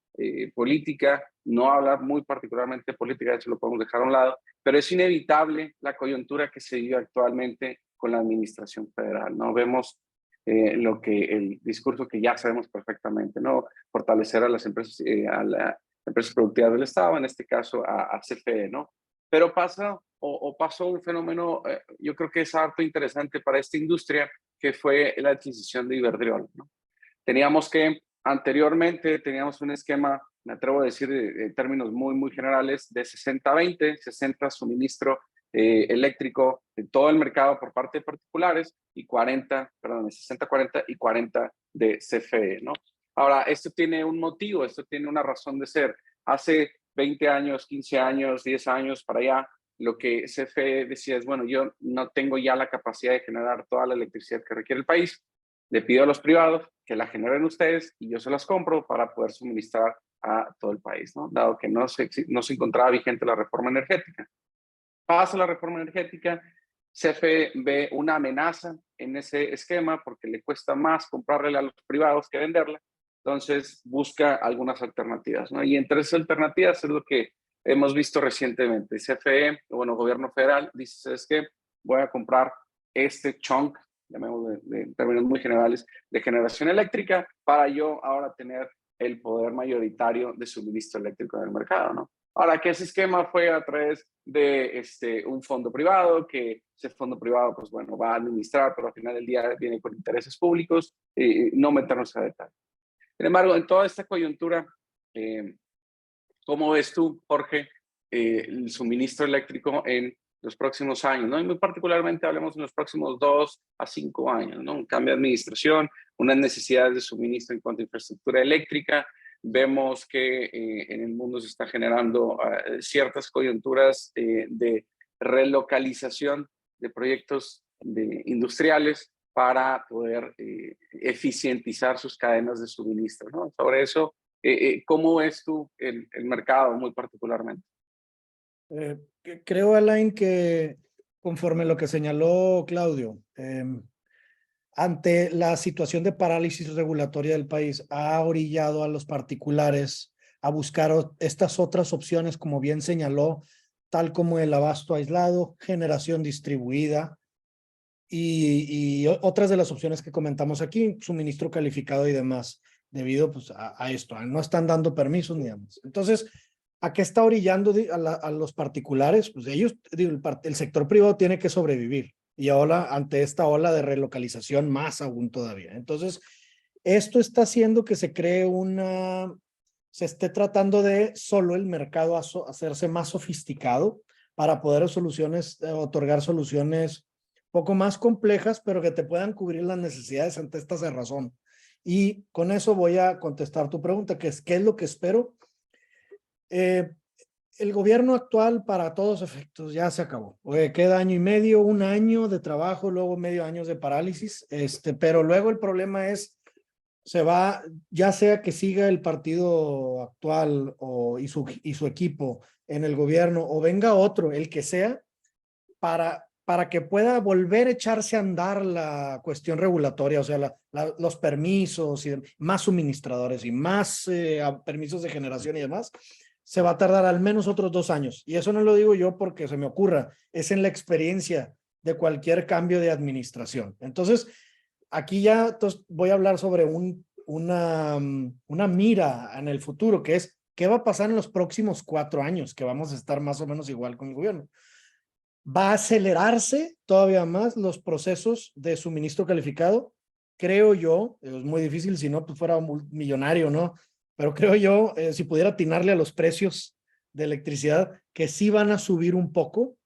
política, no hablar muy particularmente de política, de hecho lo podemos dejar a un lado, pero es inevitable la coyuntura que se vive actualmente con la administración federal, ¿no? Vemos el discurso que ya sabemos perfectamente, ¿no? Fortalecer a las empresas, a las empresas productivas del Estado, en este caso a CFE, ¿no? Pero pasó un fenómeno, yo creo que es harto interesante para esta industria, que fue la adquisición de Iberdrola, ¿no? Anteriormente teníamos un esquema, me atrevo a decir en términos muy generales, de 60-20, 60 suministro eléctrico de todo el mercado por parte de particulares y 60-40 y 40 de CFE, ¿no? Ahora, esto tiene un motivo, esto tiene una razón de ser. Hace 20 años, 15 años, 10 años para allá, lo que CFE decía es, bueno, yo no tengo ya la capacidad de generar toda la electricidad que requiere el país, le pido a los privados que la generen ustedes y yo se las compro para poder suministrar a todo el país, ¿no? Dado que no se encontraba vigente la reforma energética. Pasa la reforma energética, CFE ve una amenaza en ese esquema porque le cuesta más comprarle a los privados que venderla, entonces busca algunas alternativas, ¿no? Y entre esas alternativas es lo que hemos visto recientemente. CFE, bueno, gobierno federal, dice, es que voy a comprar este chunk, llamémoslo de términos muy generales, de generación eléctrica para yo ahora tener el poder mayoritario de suministro eléctrico en el mercado, ¿no? Ahora, que ese esquema fue a través de un fondo privado, que ese fondo privado, pues bueno, va a administrar, pero al final del día viene con intereses públicos, no meternos a detalle. Sin embargo, en toda esta coyuntura, ¿cómo ves tú, Jorge, el suministro eléctrico en los próximos años, ¿no? Y muy particularmente hablemos en los próximos 2 a 5 años, ¿no? Un cambio de administración, unas necesidades de suministro en cuanto a infraestructura eléctrica. Vemos que en el mundo se está generando ciertas coyunturas de relocalización de proyectos industriales para poder eficientizar sus cadenas de suministro, ¿no? Sobre eso, ¿cómo ves tú el mercado muy particularmente? Creo, Alain, que conforme lo que señaló Claudio, ante la situación de parálisis regulatoria del país, ha orillado a los particulares a buscar estas otras opciones, como bien señaló, tal como el abasto aislado, generación distribuida y otras de las opciones que comentamos aquí, suministro calificado y demás, debido pues, a esto, no están dando permisos ni demás. Entonces, ¿a qué está orillando a los particulares? Pues ellos, el sector privado tiene que sobrevivir y ahora ante esta ola de relocalización más aún todavía. Entonces, esto está haciendo que se cree se esté tratando de solo el mercado hacerse más sofisticado para poder otorgar soluciones poco más complejas, pero que te puedan cubrir las necesidades ante esta cerrazón. Y con eso voy a contestar tu pregunta, que es, ¿qué es lo que espero? El gobierno actual, para todos efectos, ya se acabó. Queda año y medio, un año de trabajo, luego medio año de parálisis, pero luego el problema es, se va, ya sea que siga el partido actual y su equipo en el gobierno, o venga otro, el que sea, para que pueda volver a echarse a andar la cuestión regulatoria, o sea, los permisos y más suministradores y más permisos de generación y demás, se va a tardar al menos otros 2 años. Y eso no lo digo yo porque se me ocurra, es en la experiencia de cualquier cambio de administración. Entonces, aquí ya voy a hablar sobre una mira en el futuro, que es, ¿qué va a pasar en los próximos 4 años? Que vamos a estar más o menos igual con el gobierno. Va a acelerarse todavía más los procesos de suministro calificado. Creo yo, es muy difícil si no pues fuera un millonario, ¿no? Pero creo yo, si pudiera atinarle a los precios de electricidad, que sí van a subir un poco.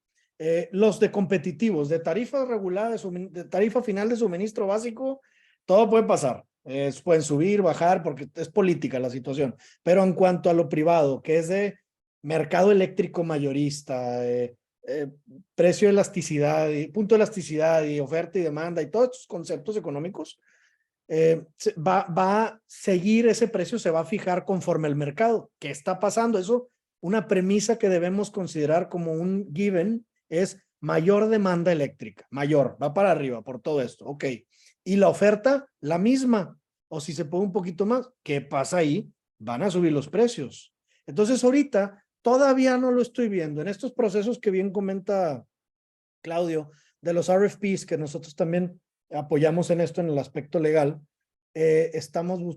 Los de competitivos, de tarifa regulada, de tarifa final de suministro básico, todo puede pasar. Pueden subir, bajar, porque es política la situación. Pero en cuanto a lo privado, que es de mercado eléctrico mayorista, precio de elasticidad, punto de elasticidad y oferta y demanda y todos estos conceptos económicos, va a seguir ese precio, se va a fijar conforme el mercado. ¿Qué está pasando? Eso, una premisa que debemos considerar como un given es mayor demanda eléctrica, mayor, va para arriba por todo esto, ok. Y la oferta, la misma, o si se puede un poquito más, ¿qué pasa ahí? Van a subir los precios. Entonces ahorita todavía no lo estoy viendo. En estos procesos que bien comenta Claudio, de los RFPs, que nosotros también apoyamos en esto en el aspecto legal,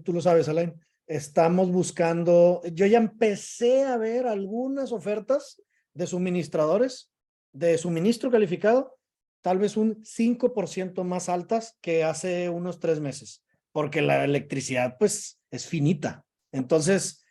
tú lo sabes, Alain, estamos buscando, yo ya empecé a ver algunas ofertas de suministradores, de suministro calificado, tal vez un 5% más altas que hace unos 3 meses, porque la electricidad pues es finita. Entonces,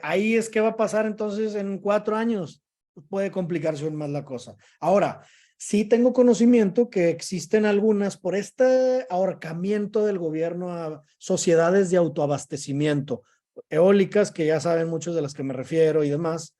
ahí es que va a pasar entonces en 4 años, puede complicarse aún más la cosa. Ahora, sí tengo conocimiento que existen algunas por este ahorcamiento del gobierno a sociedades de autoabastecimiento, eólicas, que ya saben muchos de las que me refiero y demás,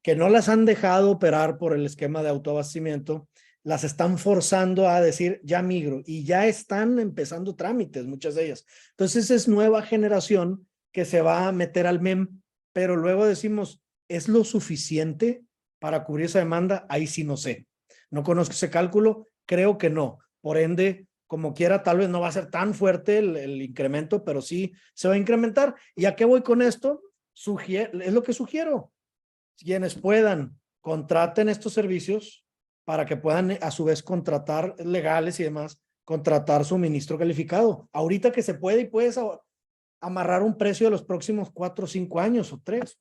que no las han dejado operar por el esquema de autoabastecimiento, las están forzando a decir, ya migro, y ya están empezando trámites, muchas de ellas. Entonces es nueva generación que se va a meter al MEM, pero luego decimos, ¿es lo suficiente para cubrir esa demanda? Ahí sí no sé. No conozco ese cálculo, creo que no. Por ende, como quiera, tal vez no va a ser tan fuerte el incremento, pero sí se va a incrementar. ¿Y a qué voy con esto? Es lo que sugiero. Quienes puedan, contraten estos servicios para que puedan a su vez contratar legales y demás, contratar suministro calificado. Ahorita que se puede y puedes amarrar un precio de los próximos 4 o 5 años o 3.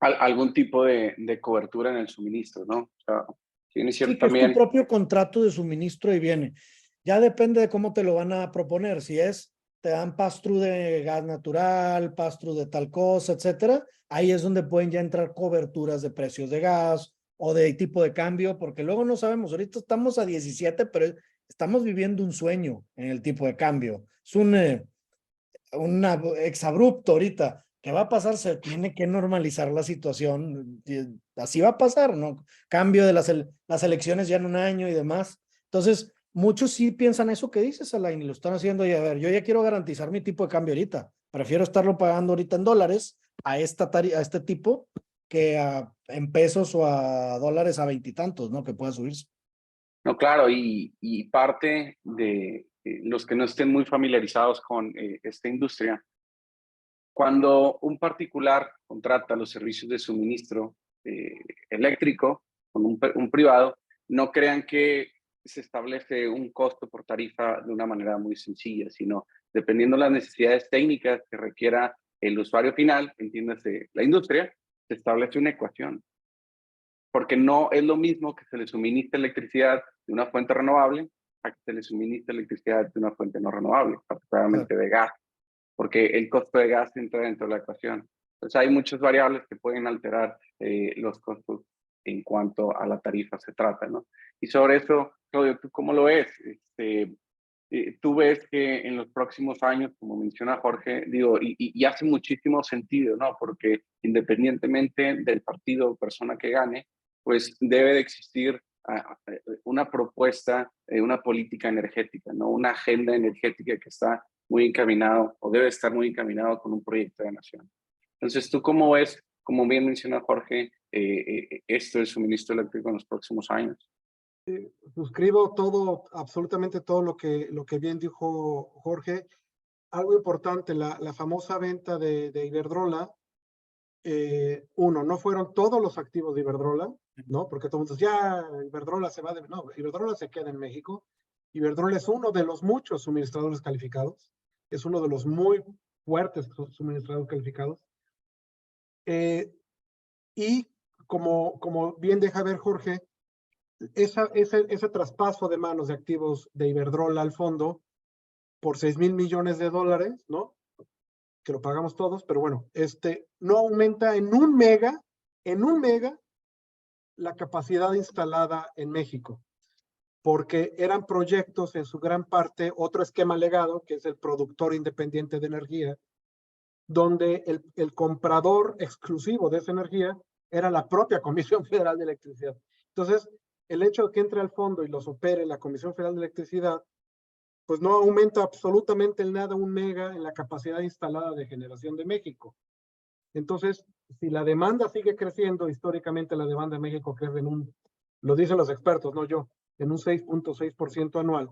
Algún tipo de cobertura en el suministro, ¿no? O sea, tiene cierto Sí, que es tu también. propio contrato de suministro y viene. Ya depende de cómo te lo van a proponer. Si es, te dan pass-through de gas natural, pass-through de tal cosa, etcétera. Ahí es donde pueden ya entrar coberturas de precios de gas o de tipo de cambio, porque luego no sabemos. Ahorita estamos a 17, pero estamos viviendo un sueño en el tipo de cambio. Es un exabrupto ahorita. ¿Qué va a pasar? Se tiene que normalizar la situación. Así va a pasar, ¿no? Cambio de las elecciones ya en un año y demás. Entonces, muchos sí piensan eso que dices, Alain, y lo están haciendo. Y a ver, yo ya quiero garantizar mi tipo de cambio ahorita. Prefiero estarlo pagando ahorita en dólares a este tipo que en pesos o a dólares a veintitantos, ¿no? Que pueda subirse. No, claro, y parte de los que no estén muy familiarizados con esta industria, cuando un particular contrata los servicios de suministro eléctrico con un privado, no crean que se establece un costo por tarifa de una manera muy sencilla, sino dependiendo de las necesidades técnicas que requiera el usuario final, entiéndase la industria, se establece una ecuación. Porque no es lo mismo que se le suministre electricidad de una fuente renovable a que se le suministre electricidad de una fuente no renovable, particularmente de gas, porque el costo de gas entra dentro de la ecuación. Entonces hay muchas variables que pueden alterar los costos en cuanto a la tarifa se trata, ¿no? Y sobre eso, Claudio, ¿tú cómo lo ves? Tú ves que en los próximos años, como menciona Jorge, digo, y hace muchísimo sentido, ¿no? Porque independientemente del partido o persona que gane, pues debe de existir una propuesta, una política energética, ¿no? Una agenda energética que está muy encaminado o debe estar muy encaminado con un proyecto de nación. Entonces, ¿tú cómo ves, como bien menciona Jorge, esto del suministro eléctrico en los próximos años? Suscribo todo, absolutamente todo lo que bien dijo Jorge. Algo importante, la famosa venta de Iberdrola, no fueron todos los activos de Iberdrola, ¿no? Porque todo el mundo dice, ya, Iberdrola se va de... No, Iberdrola se queda en México. Iberdrola es uno de los muchos suministradores calificados, es uno de los muy fuertes suministradores calificados. Y como bien deja ver Jorge, ese traspaso de manos de activos de Iberdrola al fondo por 6,000 millones de dólares, ¿no? Que lo pagamos todos, pero bueno, no aumenta en un mega la capacidad instalada en México, porque eran proyectos en su gran parte, otro esquema legado, que es el productor independiente de energía, donde el comprador exclusivo de esa energía era la propia Comisión Federal de Electricidad. Entonces, el hecho de que entre al fondo y los opere la Comisión Federal de Electricidad, pues no aumenta absolutamente en nada un mega en la capacidad instalada de generación de México. Entonces, si la demanda sigue creciendo, históricamente la demanda de México crece lo dicen los expertos, no yo, en un 6.6% anual.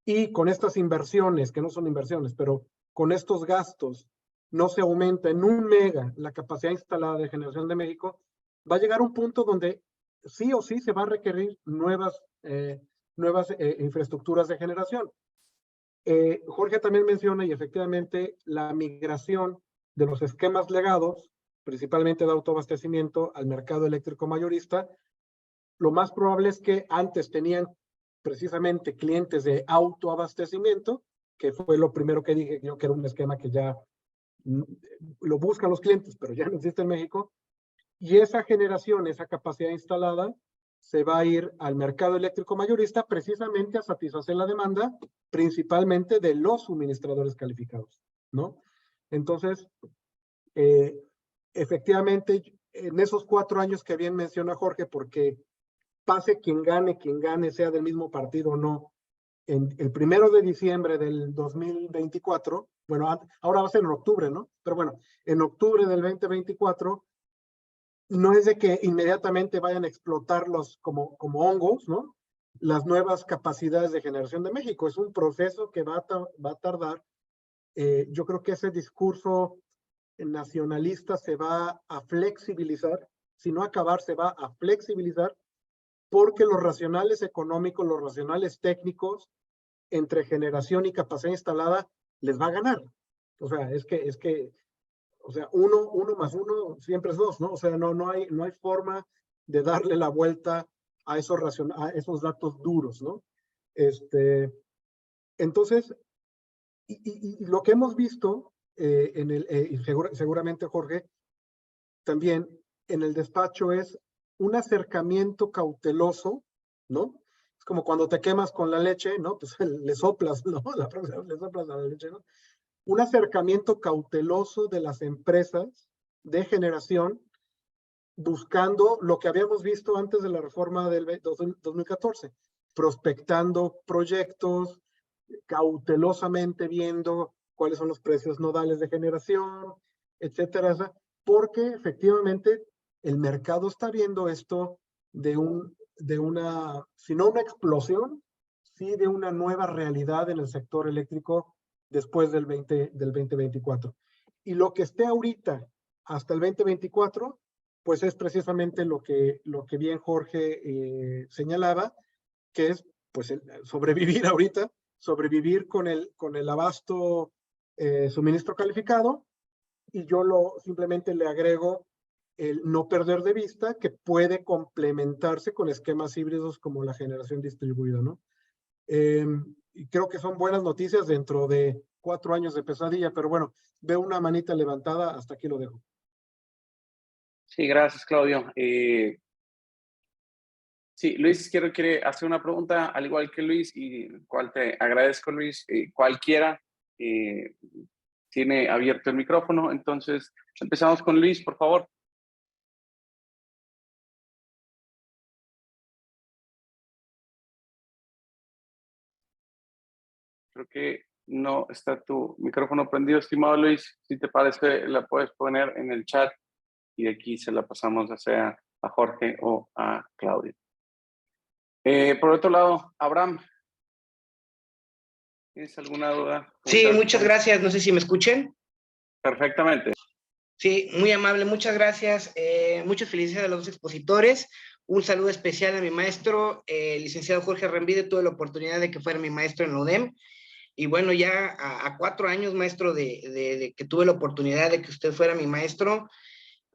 Y con estas inversiones, que no son inversiones, pero con estos gastos, no se aumenta en un mega la capacidad instalada de generación de México, va a llegar un punto donde sí o sí se va a requerir nuevas infraestructuras de generación. Jorge también menciona, y efectivamente, la migración de los esquemas legados, principalmente de autoabastecimiento, al mercado eléctrico mayorista. Lo más probable es que antes tenían precisamente clientes de autoabastecimiento, que fue lo primero que dije yo, que era un esquema que ya lo buscan los clientes, pero ya no existe en México. Y esa generación, esa capacidad instalada, se va a ir al mercado eléctrico mayorista precisamente a satisfacer la demanda, principalmente de los suministradores calificados, ¿no? Entonces, efectivamente, en esos 4 años que bien menciona Jorge, porque pase quien gane, sea del mismo partido o no, en el 1 de diciembre del 2024, bueno, ahora va a ser en octubre, ¿no? Pero bueno, en octubre del 2024, no es de que inmediatamente vayan a explotarlos como hongos, ¿no? Las nuevas capacidades de generación de México. Es un proceso que va a tardar. Yo creo que ese discurso nacionalista se va a flexibilizar, si no acabar, se va a flexibilizar, porque los racionales económicos, los racionales técnicos, entre generación y capacidad instalada, les va a ganar. O sea, o sea, uno más uno siempre es 2, ¿no? O sea, no hay forma de darle la vuelta a esos datos duros, ¿no? Entonces, y lo que hemos visto y seguramente Jorge, también en el despacho es un acercamiento cauteloso, ¿no? Es como cuando te quemas con la leche, ¿no? Pues le soplas, ¿no? La próxima vez le soplas a la leche, ¿no? Un acercamiento cauteloso de las empresas de generación buscando lo que habíamos visto antes de la reforma del 2014, prospectando proyectos, cautelosamente viendo cuáles son los precios nodales de generación, etcétera, porque efectivamente el mercado está viendo esto de una, si no una explosión, sí de una nueva realidad en el sector eléctrico después del 2024. Y lo que esté ahorita hasta el 2024, pues es precisamente lo que bien Jorge señalaba, que es pues sobrevivir ahorita, sobrevivir con el abasto suministro calificado, y yo simplemente le agrego el no perder de vista que puede complementarse con esquemas híbridos como la generación distribuida, ¿no? Y creo que son buenas noticias dentro de 4 años de pesadilla, pero bueno, veo una manita levantada, hasta aquí lo dejo. Sí, gracias, Claudio. Sí, Luis quiere hacer una pregunta, al igual que Luis, y cual te agradezco, Luis. Cualquiera tiene abierto el micrófono, entonces empezamos con Luis, por favor. Creo que no está tu micrófono prendido, estimado Luis. Si te parece, la puedes poner en el chat y de aquí se la pasamos ya sea a Jorge o a Claudio. Por otro lado, Abraham, ¿tienes alguna duda? Sí, muchas gracias. No sé si me escuchen. Perfectamente. Sí, muy amable, muchas gracias. Muchas felicidades a los dos expositores. Un saludo especial a mi maestro, licenciado Jorge Arrambide. Tuve la oportunidad de que fuera mi maestro en la UDEM. Y bueno, ya a 4 años, maestro, de que tuve la oportunidad de que usted fuera mi maestro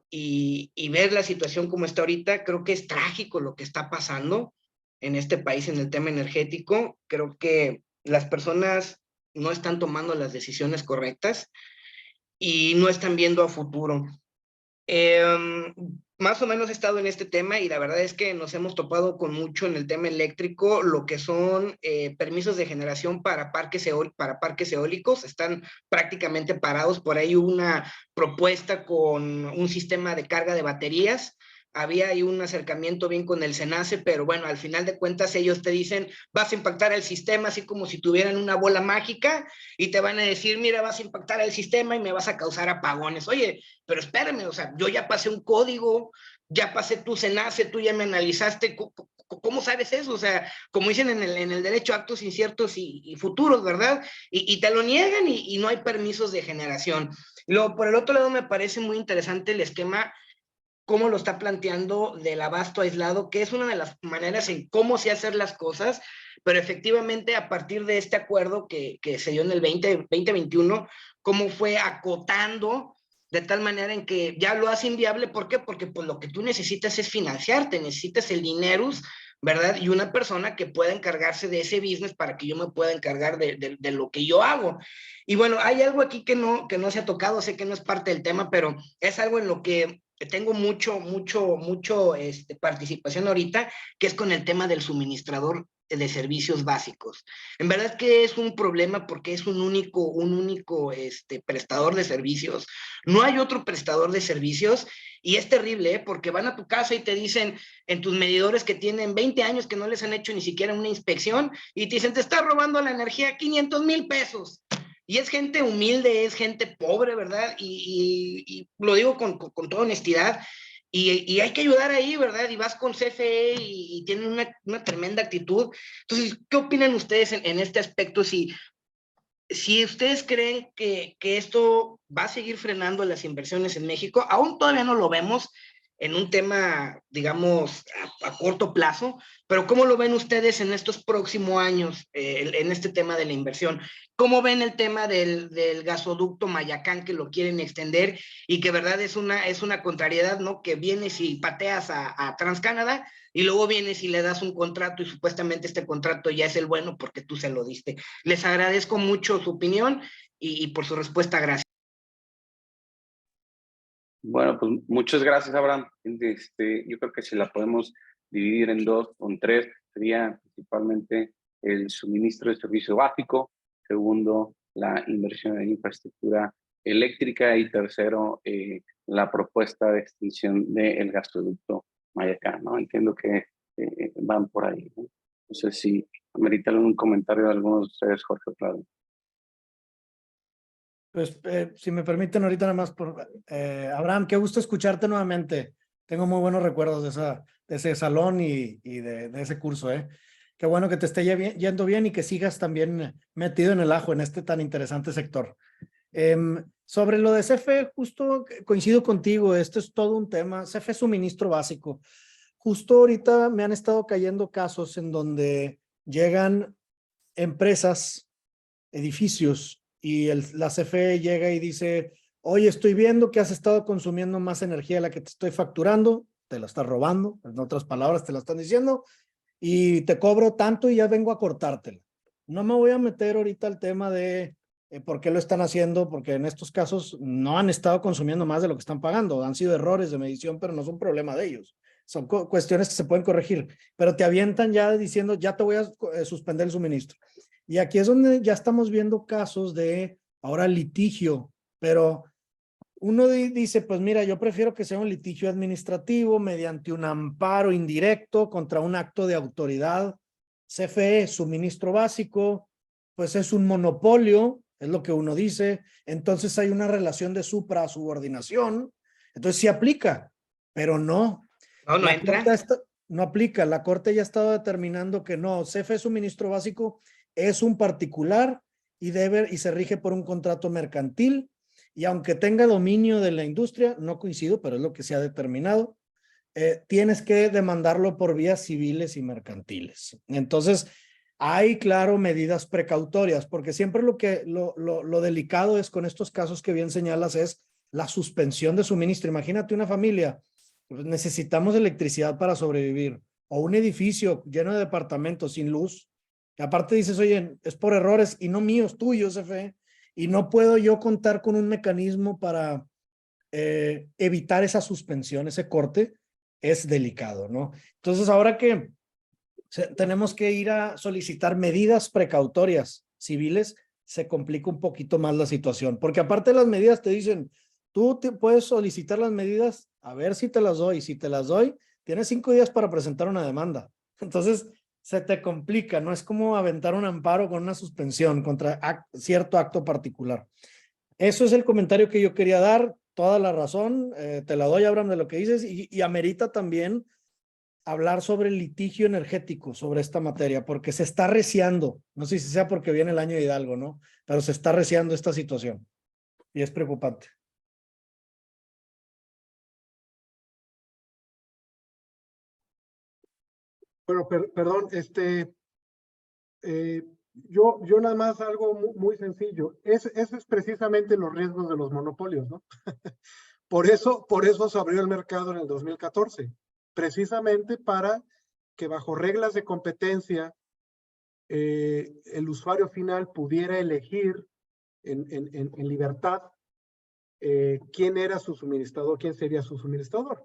y ver la situación como está ahorita, creo que es trágico lo que está pasando en este país en el tema energético. Creo que las personas no están tomando las decisiones correctas y no están viendo a futuro. Más o menos he estado en este tema y la verdad es que nos hemos topado con mucho en el tema eléctrico, lo que son permisos de generación para parques eólicos, están prácticamente parados. Por ahí una propuesta con un sistema de carga de baterías, había ahí un acercamiento bien con el SENACE, pero bueno, al final de cuentas ellos te dicen, vas a impactar el sistema así como si tuvieran una bola mágica y te van a decir, mira, vas a impactar el sistema y me vas a causar apagones. Oye, pero espérame, o sea, yo ya pasé un código, ya pasé tu SENACE, tú ya me analizaste, ¿cómo sabes eso? O sea, como dicen en el derecho, actos inciertos y futuros, ¿verdad? Y te lo niegan y no hay permisos de generación. Luego, por el otro lado, me parece muy interesante el esquema, cómo lo está planteando del abasto aislado, que es una de las maneras en cómo se hacer las cosas, pero efectivamente a partir de este acuerdo que se dio en el 2021, cómo fue acotando de tal manera en que ya lo hace inviable. ¿Por qué? Porque pues lo que tú necesitas es financiarte, necesitas el dinerus, ¿verdad? Y una persona que pueda encargarse de ese business para que yo me pueda encargar de lo que yo hago. Y bueno, hay algo aquí que no se ha tocado, sé que no es parte del tema, pero es algo en lo que tengo mucho participación ahorita, que es con el tema del suministrador de servicios básicos. En verdad que es un problema porque es un único prestador de servicios. No hay otro prestador de servicios y es terrible, porque van a tu casa y te dicen en tus medidores que tienen 20 años que no les han hecho ni siquiera una inspección y te dicen, te está robando la energía 500,000 pesos. Y es gente humilde, es gente pobre, ¿verdad? Y lo digo con toda honestidad. Y hay que ayudar ahí, ¿verdad? Y vas con CFE y tienen una tremenda actitud. Entonces, ¿qué opinan ustedes en este aspecto? Si ustedes creen que esto va a seguir frenando las inversiones en México, aún todavía no lo vemos en un tema, digamos, a corto plazo, pero ¿cómo lo ven ustedes en estos próximos años, en este tema de la inversión? ¿Cómo ven el tema del gasoducto Mayacán, que lo quieren extender y que, verdad, es una contrariedad, ¿no? Que vienes y pateas a TransCanada y luego vienes y le das un contrato y supuestamente este contrato ya es el bueno porque tú se lo diste. Les agradezco mucho su opinión y por su respuesta. Gracias. Bueno, pues muchas gracias, Abraham. Yo creo que si la podemos dividir en dos o en tres, sería principalmente el suministro de servicio básico, segundo, la inversión en infraestructura eléctrica y tercero, la propuesta de extinción del gasoducto Mayacán, ¿no? Entiendo que van por ahí, ¿no? No sé si amerita algún comentario de algunos de ustedes, Jorge Prado. Pues si me permiten ahorita nada más, Abraham, qué gusto escucharte nuevamente. Tengo muy buenos recuerdos de ese salón y de ese curso, ¿eh? Qué bueno que te esté yendo bien y que sigas también metido en el ajo en este tan interesante sector. Sobre lo de CFE, justo coincido contigo, esto es todo un tema. CFE es suministro básico. Justo ahorita me han estado cayendo casos en donde llegan empresas, edificios, y la CFE llega y dice, oye, estoy viendo que has estado consumiendo más energía de la que te estoy facturando, te la estás robando, en otras palabras te la están diciendo, y te cobro tanto y ya vengo a cortártela. No me voy a meter ahorita al tema de por qué lo están haciendo, porque en estos casos no han estado consumiendo más de lo que están pagando, han sido errores de medición, pero no es un problema de ellos. Son cuestiones que se pueden corregir, pero te avientan ya diciendo, ya te voy a suspender el suministro. Y aquí es donde ya estamos viendo casos de ahora litigio, pero uno dice, pues mira, yo prefiero que sea un litigio administrativo mediante un amparo indirecto contra un acto de autoridad. CFE, suministro básico, pues es un monopolio, es lo que uno dice. Entonces hay una relación de supra-subordinación. Entonces sí aplica, pero no. No entra. No aplica. La Corte ya ha estado determinando que no. CFE, suministro básico, es un particular y se rige por un contrato mercantil. Y aunque tenga dominio de la industria, no coincido, pero es lo que se ha determinado, tienes que demandarlo por vías civiles y mercantiles. Entonces, hay, claro, medidas precautorias, porque siempre lo delicado es con estos casos que bien señalas es la suspensión de suministro. Imagínate una familia, pues necesitamos electricidad para sobrevivir, o un edificio lleno de departamentos sin luz, y aparte dices, oye, es por errores y no míos, tuyos, CFE, y no puedo yo contar con un mecanismo para evitar esa suspensión, ese corte, es delicado, ¿no? Entonces, ahora que tenemos que ir a solicitar medidas precautorias civiles, se complica un poquito más la situación, porque aparte de las medidas te dicen, tú puedes solicitar las medidas, a ver si te las doy, si te las doy, tienes 5 días para presentar una demanda. Entonces, se te complica, no es como aventar un amparo con una suspensión contra cierto acto particular. Eso es el comentario que yo quería dar, toda la razón, te la doy, Abraham, de lo que dices, y amerita también hablar sobre el litigio energético, sobre esta materia, porque se está arreciando, no sé si sea porque viene el año de Hidalgo, ¿no? Pero se está arreciando esta situación y es preocupante. Bueno, perdón, yo nada más algo muy sencillo. Ese es precisamente los riesgos de los monopolios, ¿no? Por eso se abrió el mercado en el 2014, precisamente para que bajo reglas de competencia el usuario final pudiera elegir en libertad quién era su suministrador, quién sería su suministrador.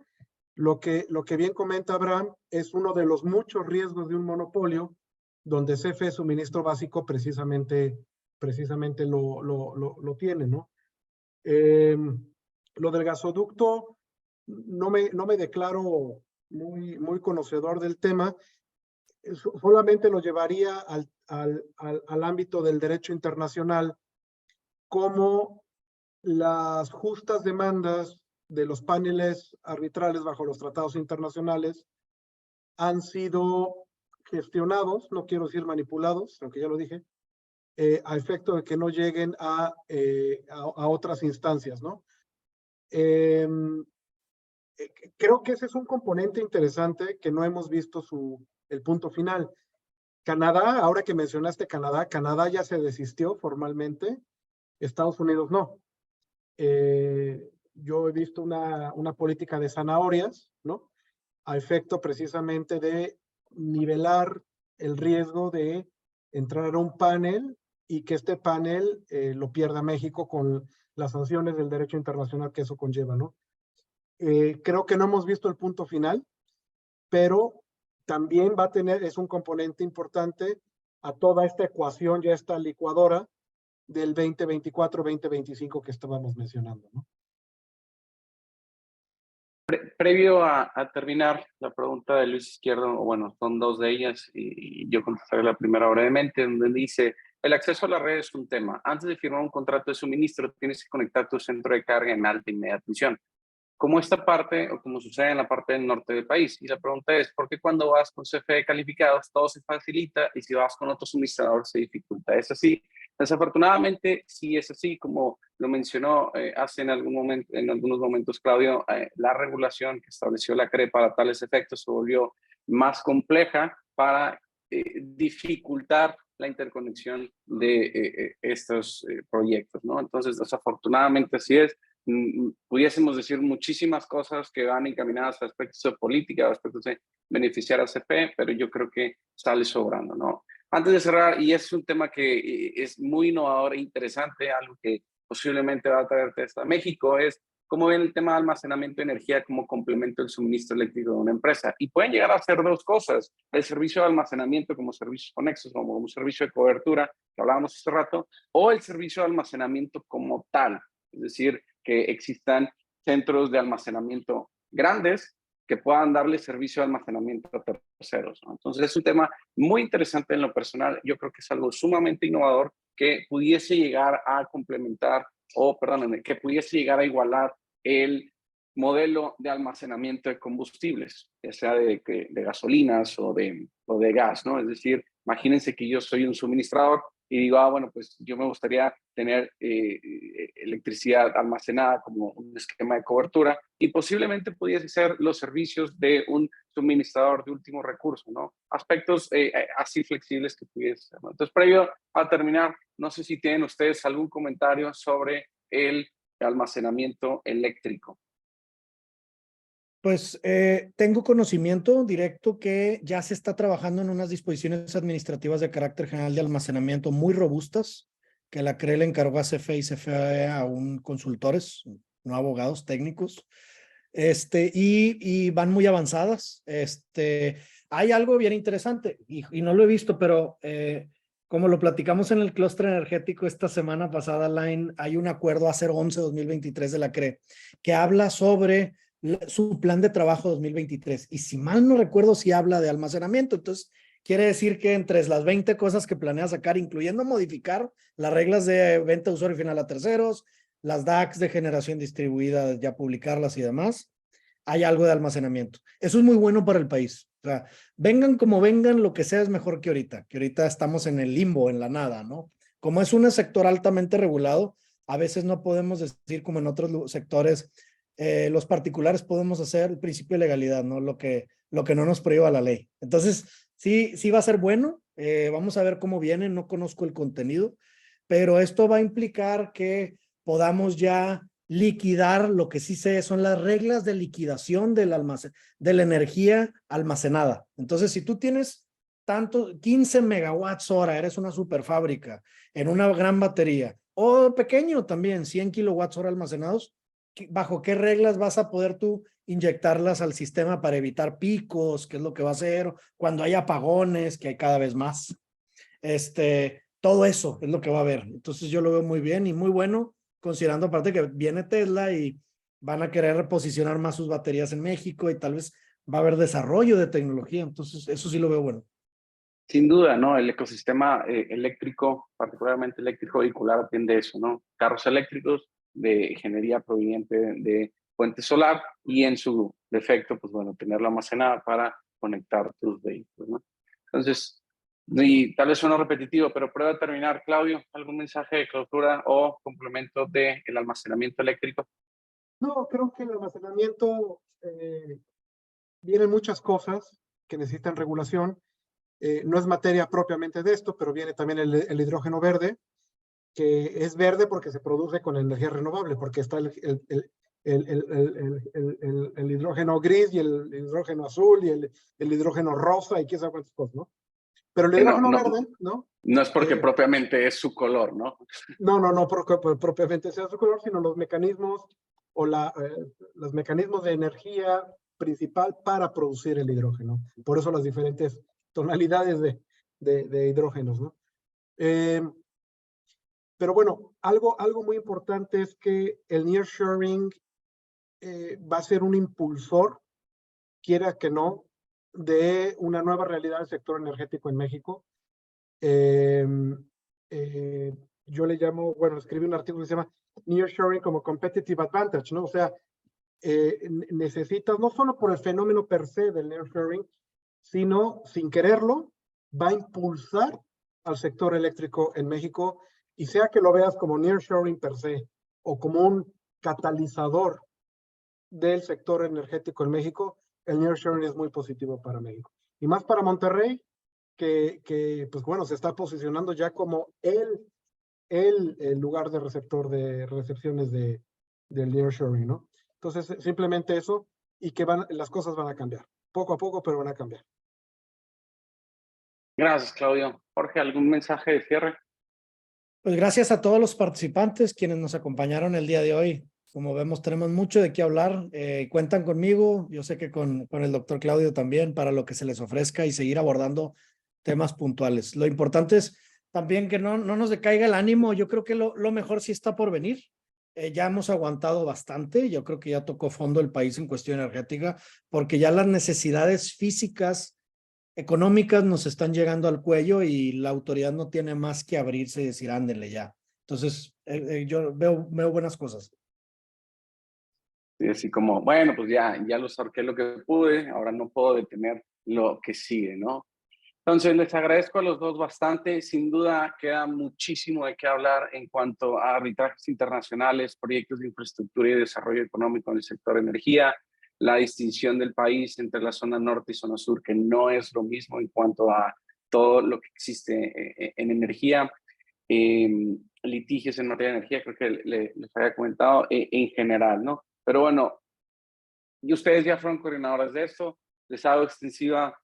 Lo que bien comenta Abraham es uno de los muchos riesgos de un monopolio, donde CFE Suministro Básico precisamente lo tiene, ¿no? Lo del gasoducto, no me declaro muy conocedor del tema, solamente lo llevaría al ámbito del derecho internacional, como las justas demandas de los paneles arbitrales bajo los tratados internacionales han sido gestionados, no quiero decir manipulados, aunque ya lo dije, a efecto de que no lleguen a otras instancias, ¿no? Creo que ese es un componente interesante que no hemos visto el punto final. Canadá, ahora que mencionaste Canadá ya se desistió formalmente, Estados Unidos no. Yo he visto una política de zanahorias, ¿no? A efecto precisamente de nivelar el riesgo de entrar a un panel y que este panel lo pierda México con las sanciones del derecho internacional que eso conlleva, ¿no? Creo que no hemos visto el punto final, pero también es un componente importante a toda esta ecuación, ya esta licuadora del 2024-2025 que estábamos mencionando, ¿no? Previo a terminar la pregunta de Luis Izquierdo, o bueno, son dos de ellas y yo contestaré la primera brevemente, donde dice, el acceso a la red es un tema. Antes de firmar un contrato de suministro, tienes que conectar tu centro de carga en alta y media tensión, como esta parte o como sucede en la parte del norte del país. Y la pregunta es, ¿por qué cuando vas con CFE calificados todo se facilita y si vas con otro suministrador se dificulta? ¿Es así? Desafortunadamente, sí es así, como lo mencionó hace en algunos momentos Claudio, la regulación que estableció la CRE para tales efectos se volvió más compleja para dificultar la interconexión de estos proyectos, ¿no? Entonces, desafortunadamente así es. Pudiésemos decir muchísimas cosas que van encaminadas a aspectos de política, a aspectos de beneficiar a CFE, pero yo creo que sale sobrando, ¿no? Antes de cerrar, y es un tema que es muy innovador e interesante, algo que posiblemente va a traer hasta México, es cómo ven el tema de almacenamiento de energía como complemento del suministro eléctrico de una empresa. Y pueden llegar a hacer dos cosas, el servicio de almacenamiento como servicios conexos, como un servicio de cobertura, que hablábamos hace rato, o el servicio de almacenamiento como tal, es decir, que existan centros de almacenamiento grandes que puedan darle servicio de almacenamiento a terceros, ¿no? Entonces es un tema muy interesante en lo personal. Yo creo que es algo sumamente innovador que pudiese llegar a complementar que pudiese llegar a igualar el modelo de almacenamiento de combustibles, ya sea de gasolinas o de gas, ¿no? Es decir, imagínense que yo soy un suministrador y digo, bueno, pues yo me gustaría tener electricidad almacenada como un esquema de cobertura y posiblemente pudiese ser los servicios de un suministrador de último recurso, ¿no? Aspectos así flexibles que pudiese ser, ¿no? Entonces, previo a terminar, no sé si tienen ustedes algún comentario sobre el almacenamiento eléctrico. Pues tengo conocimiento directo que ya se está trabajando en unas disposiciones administrativas de carácter general de almacenamiento muy robustas, que la CRE le encargó a CFE y CFE a consultores, no abogados técnicos, y van muy avanzadas. Hay algo bien interesante y no lo he visto, pero como lo platicamos en el clúster energético esta semana pasada, Line, hay un acuerdo A011-2023 de la CRE que habla sobre su plan de trabajo 2023. Y si mal no recuerdo, si habla de almacenamiento. Entonces, quiere decir que entre las 20 cosas que planea sacar, incluyendo modificar las reglas de venta de usuario final a terceros, las DACs de generación distribuida, ya publicarlas y demás, hay algo de almacenamiento. Eso es muy bueno para el país. O sea, vengan como vengan, lo que sea es mejor que ahorita estamos en el limbo, en la nada, ¿no? Como es un sector altamente regulado, a veces no podemos decir como en otros sectores, los particulares podemos hacer el principio de legalidad, ¿no? Lo que no nos prohíba la ley. Entonces, sí va a ser bueno. Vamos a ver cómo viene. No conozco el contenido, pero esto va a implicar que podamos ya liquidar, lo que sí sé son las reglas de liquidación de la energía almacenada. Entonces, si tú tienes 15 megawatts hora, eres una super fábrica en una gran batería, o pequeño también, 100 kilowatts hora almacenados, bajo qué reglas vas a poder tú inyectarlas al sistema para evitar picos, qué es lo que va a hacer cuando hay apagones, que hay cada vez más. Todo eso es lo que va a haber. Entonces yo lo veo muy bien y muy bueno, considerando aparte que viene Tesla y van a querer posicionar más sus baterías en México y tal vez va a haber desarrollo de tecnología. Entonces eso sí lo veo bueno. Sin duda, ¿no? El ecosistema eléctrico, particularmente eléctrico vehicular, atiende eso, ¿no? Carros eléctricos de ingeniería proveniente de fuente solar y en su defecto, pues bueno, tenerlo almacenada para conectar tus vehículos, ¿no? Entonces, y tal vez suena repetitivo, pero prueba a terminar, Claudio, ¿algún mensaje de clausura o complemento del almacenamiento eléctrico? No, creo que el almacenamiento vienen muchas cosas que necesitan regulación. No es materia propiamente de esto, pero viene también el hidrógeno verde, que es verde porque se produce con energía renovable, porque está el hidrógeno gris y el hidrógeno azul y el hidrógeno rosa y quién sabe cuántas cosas, ¿no? Pero el hidrógeno verde, ¿no? No es porque propiamente es su color, ¿no? No propiamente sea su color, sino los mecanismos o los mecanismos de energía principal para producir el hidrógeno. Por eso las diferentes tonalidades de hidrógenos, ¿no? Pero bueno, algo muy importante es que el nearshoring va a ser un impulsor, quiera que no, de una nueva realidad del sector energético en México. Yo le llamo, bueno, escribí un artículo que se llama Nearshoring como Competitive Advantage, ¿no? O sea, necesitas, no solo por el fenómeno per se del nearshoring, sino sin quererlo, va a impulsar al sector eléctrico en México, y sea que lo veas como nearshoring per se o como un catalizador del sector energético en México, el nearshoring es muy positivo para México. Y más para Monterrey, que pues bueno, se está posicionando ya como el lugar de recepciones del nearshoring, ¿no? Entonces, simplemente eso, y que las cosas van a cambiar, poco a poco, pero van a cambiar. Gracias, Claudio. Jorge, ¿algún mensaje de cierre? Pues gracias a todos los participantes quienes nos acompañaron el día de hoy. Como vemos, tenemos mucho de qué hablar. Cuentan conmigo, yo sé que con el doctor Claudio también, para lo que se les ofrezca y seguir abordando temas puntuales. Lo importante es también que no nos decaiga el ánimo. Yo creo que lo mejor sí está por venir. Ya hemos aguantado bastante. Yo creo que ya tocó fondo el país en cuestión energética, porque ya las necesidades físicas económicas nos están llegando al cuello y la autoridad no tiene más que abrirse y decir, ándele ya. Entonces, yo veo buenas cosas. Y así como, bueno, pues ya lo ahorqué lo que pude, ahora no puedo detener lo que sigue, ¿no? Entonces, les agradezco a los dos bastante. Sin duda, queda muchísimo de qué hablar en cuanto a arbitrajes internacionales, proyectos de infraestructura y desarrollo económico en el sector energía, la distinción del país entre la zona norte y zona sur, que no es lo mismo en cuanto a todo lo que existe en energía, litigios en materia de energía, creo que les había comentado en general, ¿no? Pero bueno, y ustedes ya fueron coordinadores de esto, les hago extensiva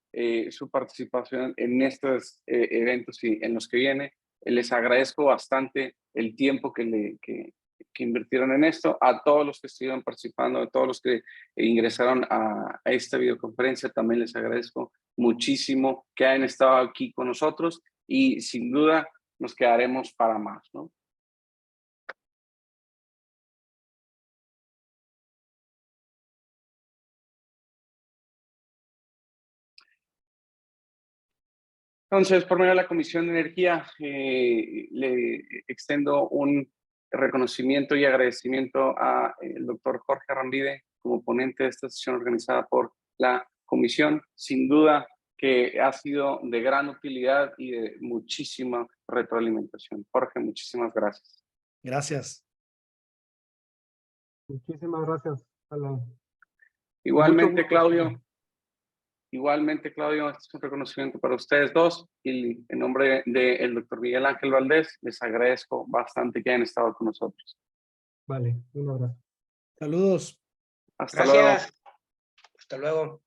su participación en estos eventos y en los que viene. Les agradezco bastante el tiempo que invirtieron en esto, a todos los que estuvieron participando, a todos los que ingresaron a esta videoconferencia, también les agradezco muchísimo que hayan estado aquí con nosotros y sin duda nos quedaremos para más, ¿no? Entonces, por medio de la Comisión de Energía, le extendo un reconocimiento y agradecimiento al doctor Jorge Arrambide como ponente de esta sesión organizada por la Comisión. Sin duda que ha sido de gran utilidad y de muchísima retroalimentación. Jorge, muchísimas gracias. Gracias. Muchísimas gracias, Alan. Igualmente, Claudio. Igualmente, Claudio, este es un reconocimiento para ustedes dos y en nombre del doctor Miguel Ángel Valdés, les agradezco bastante que hayan estado con nosotros. Vale, un abrazo. Saludos. Hasta luego. Gracias. Hasta luego.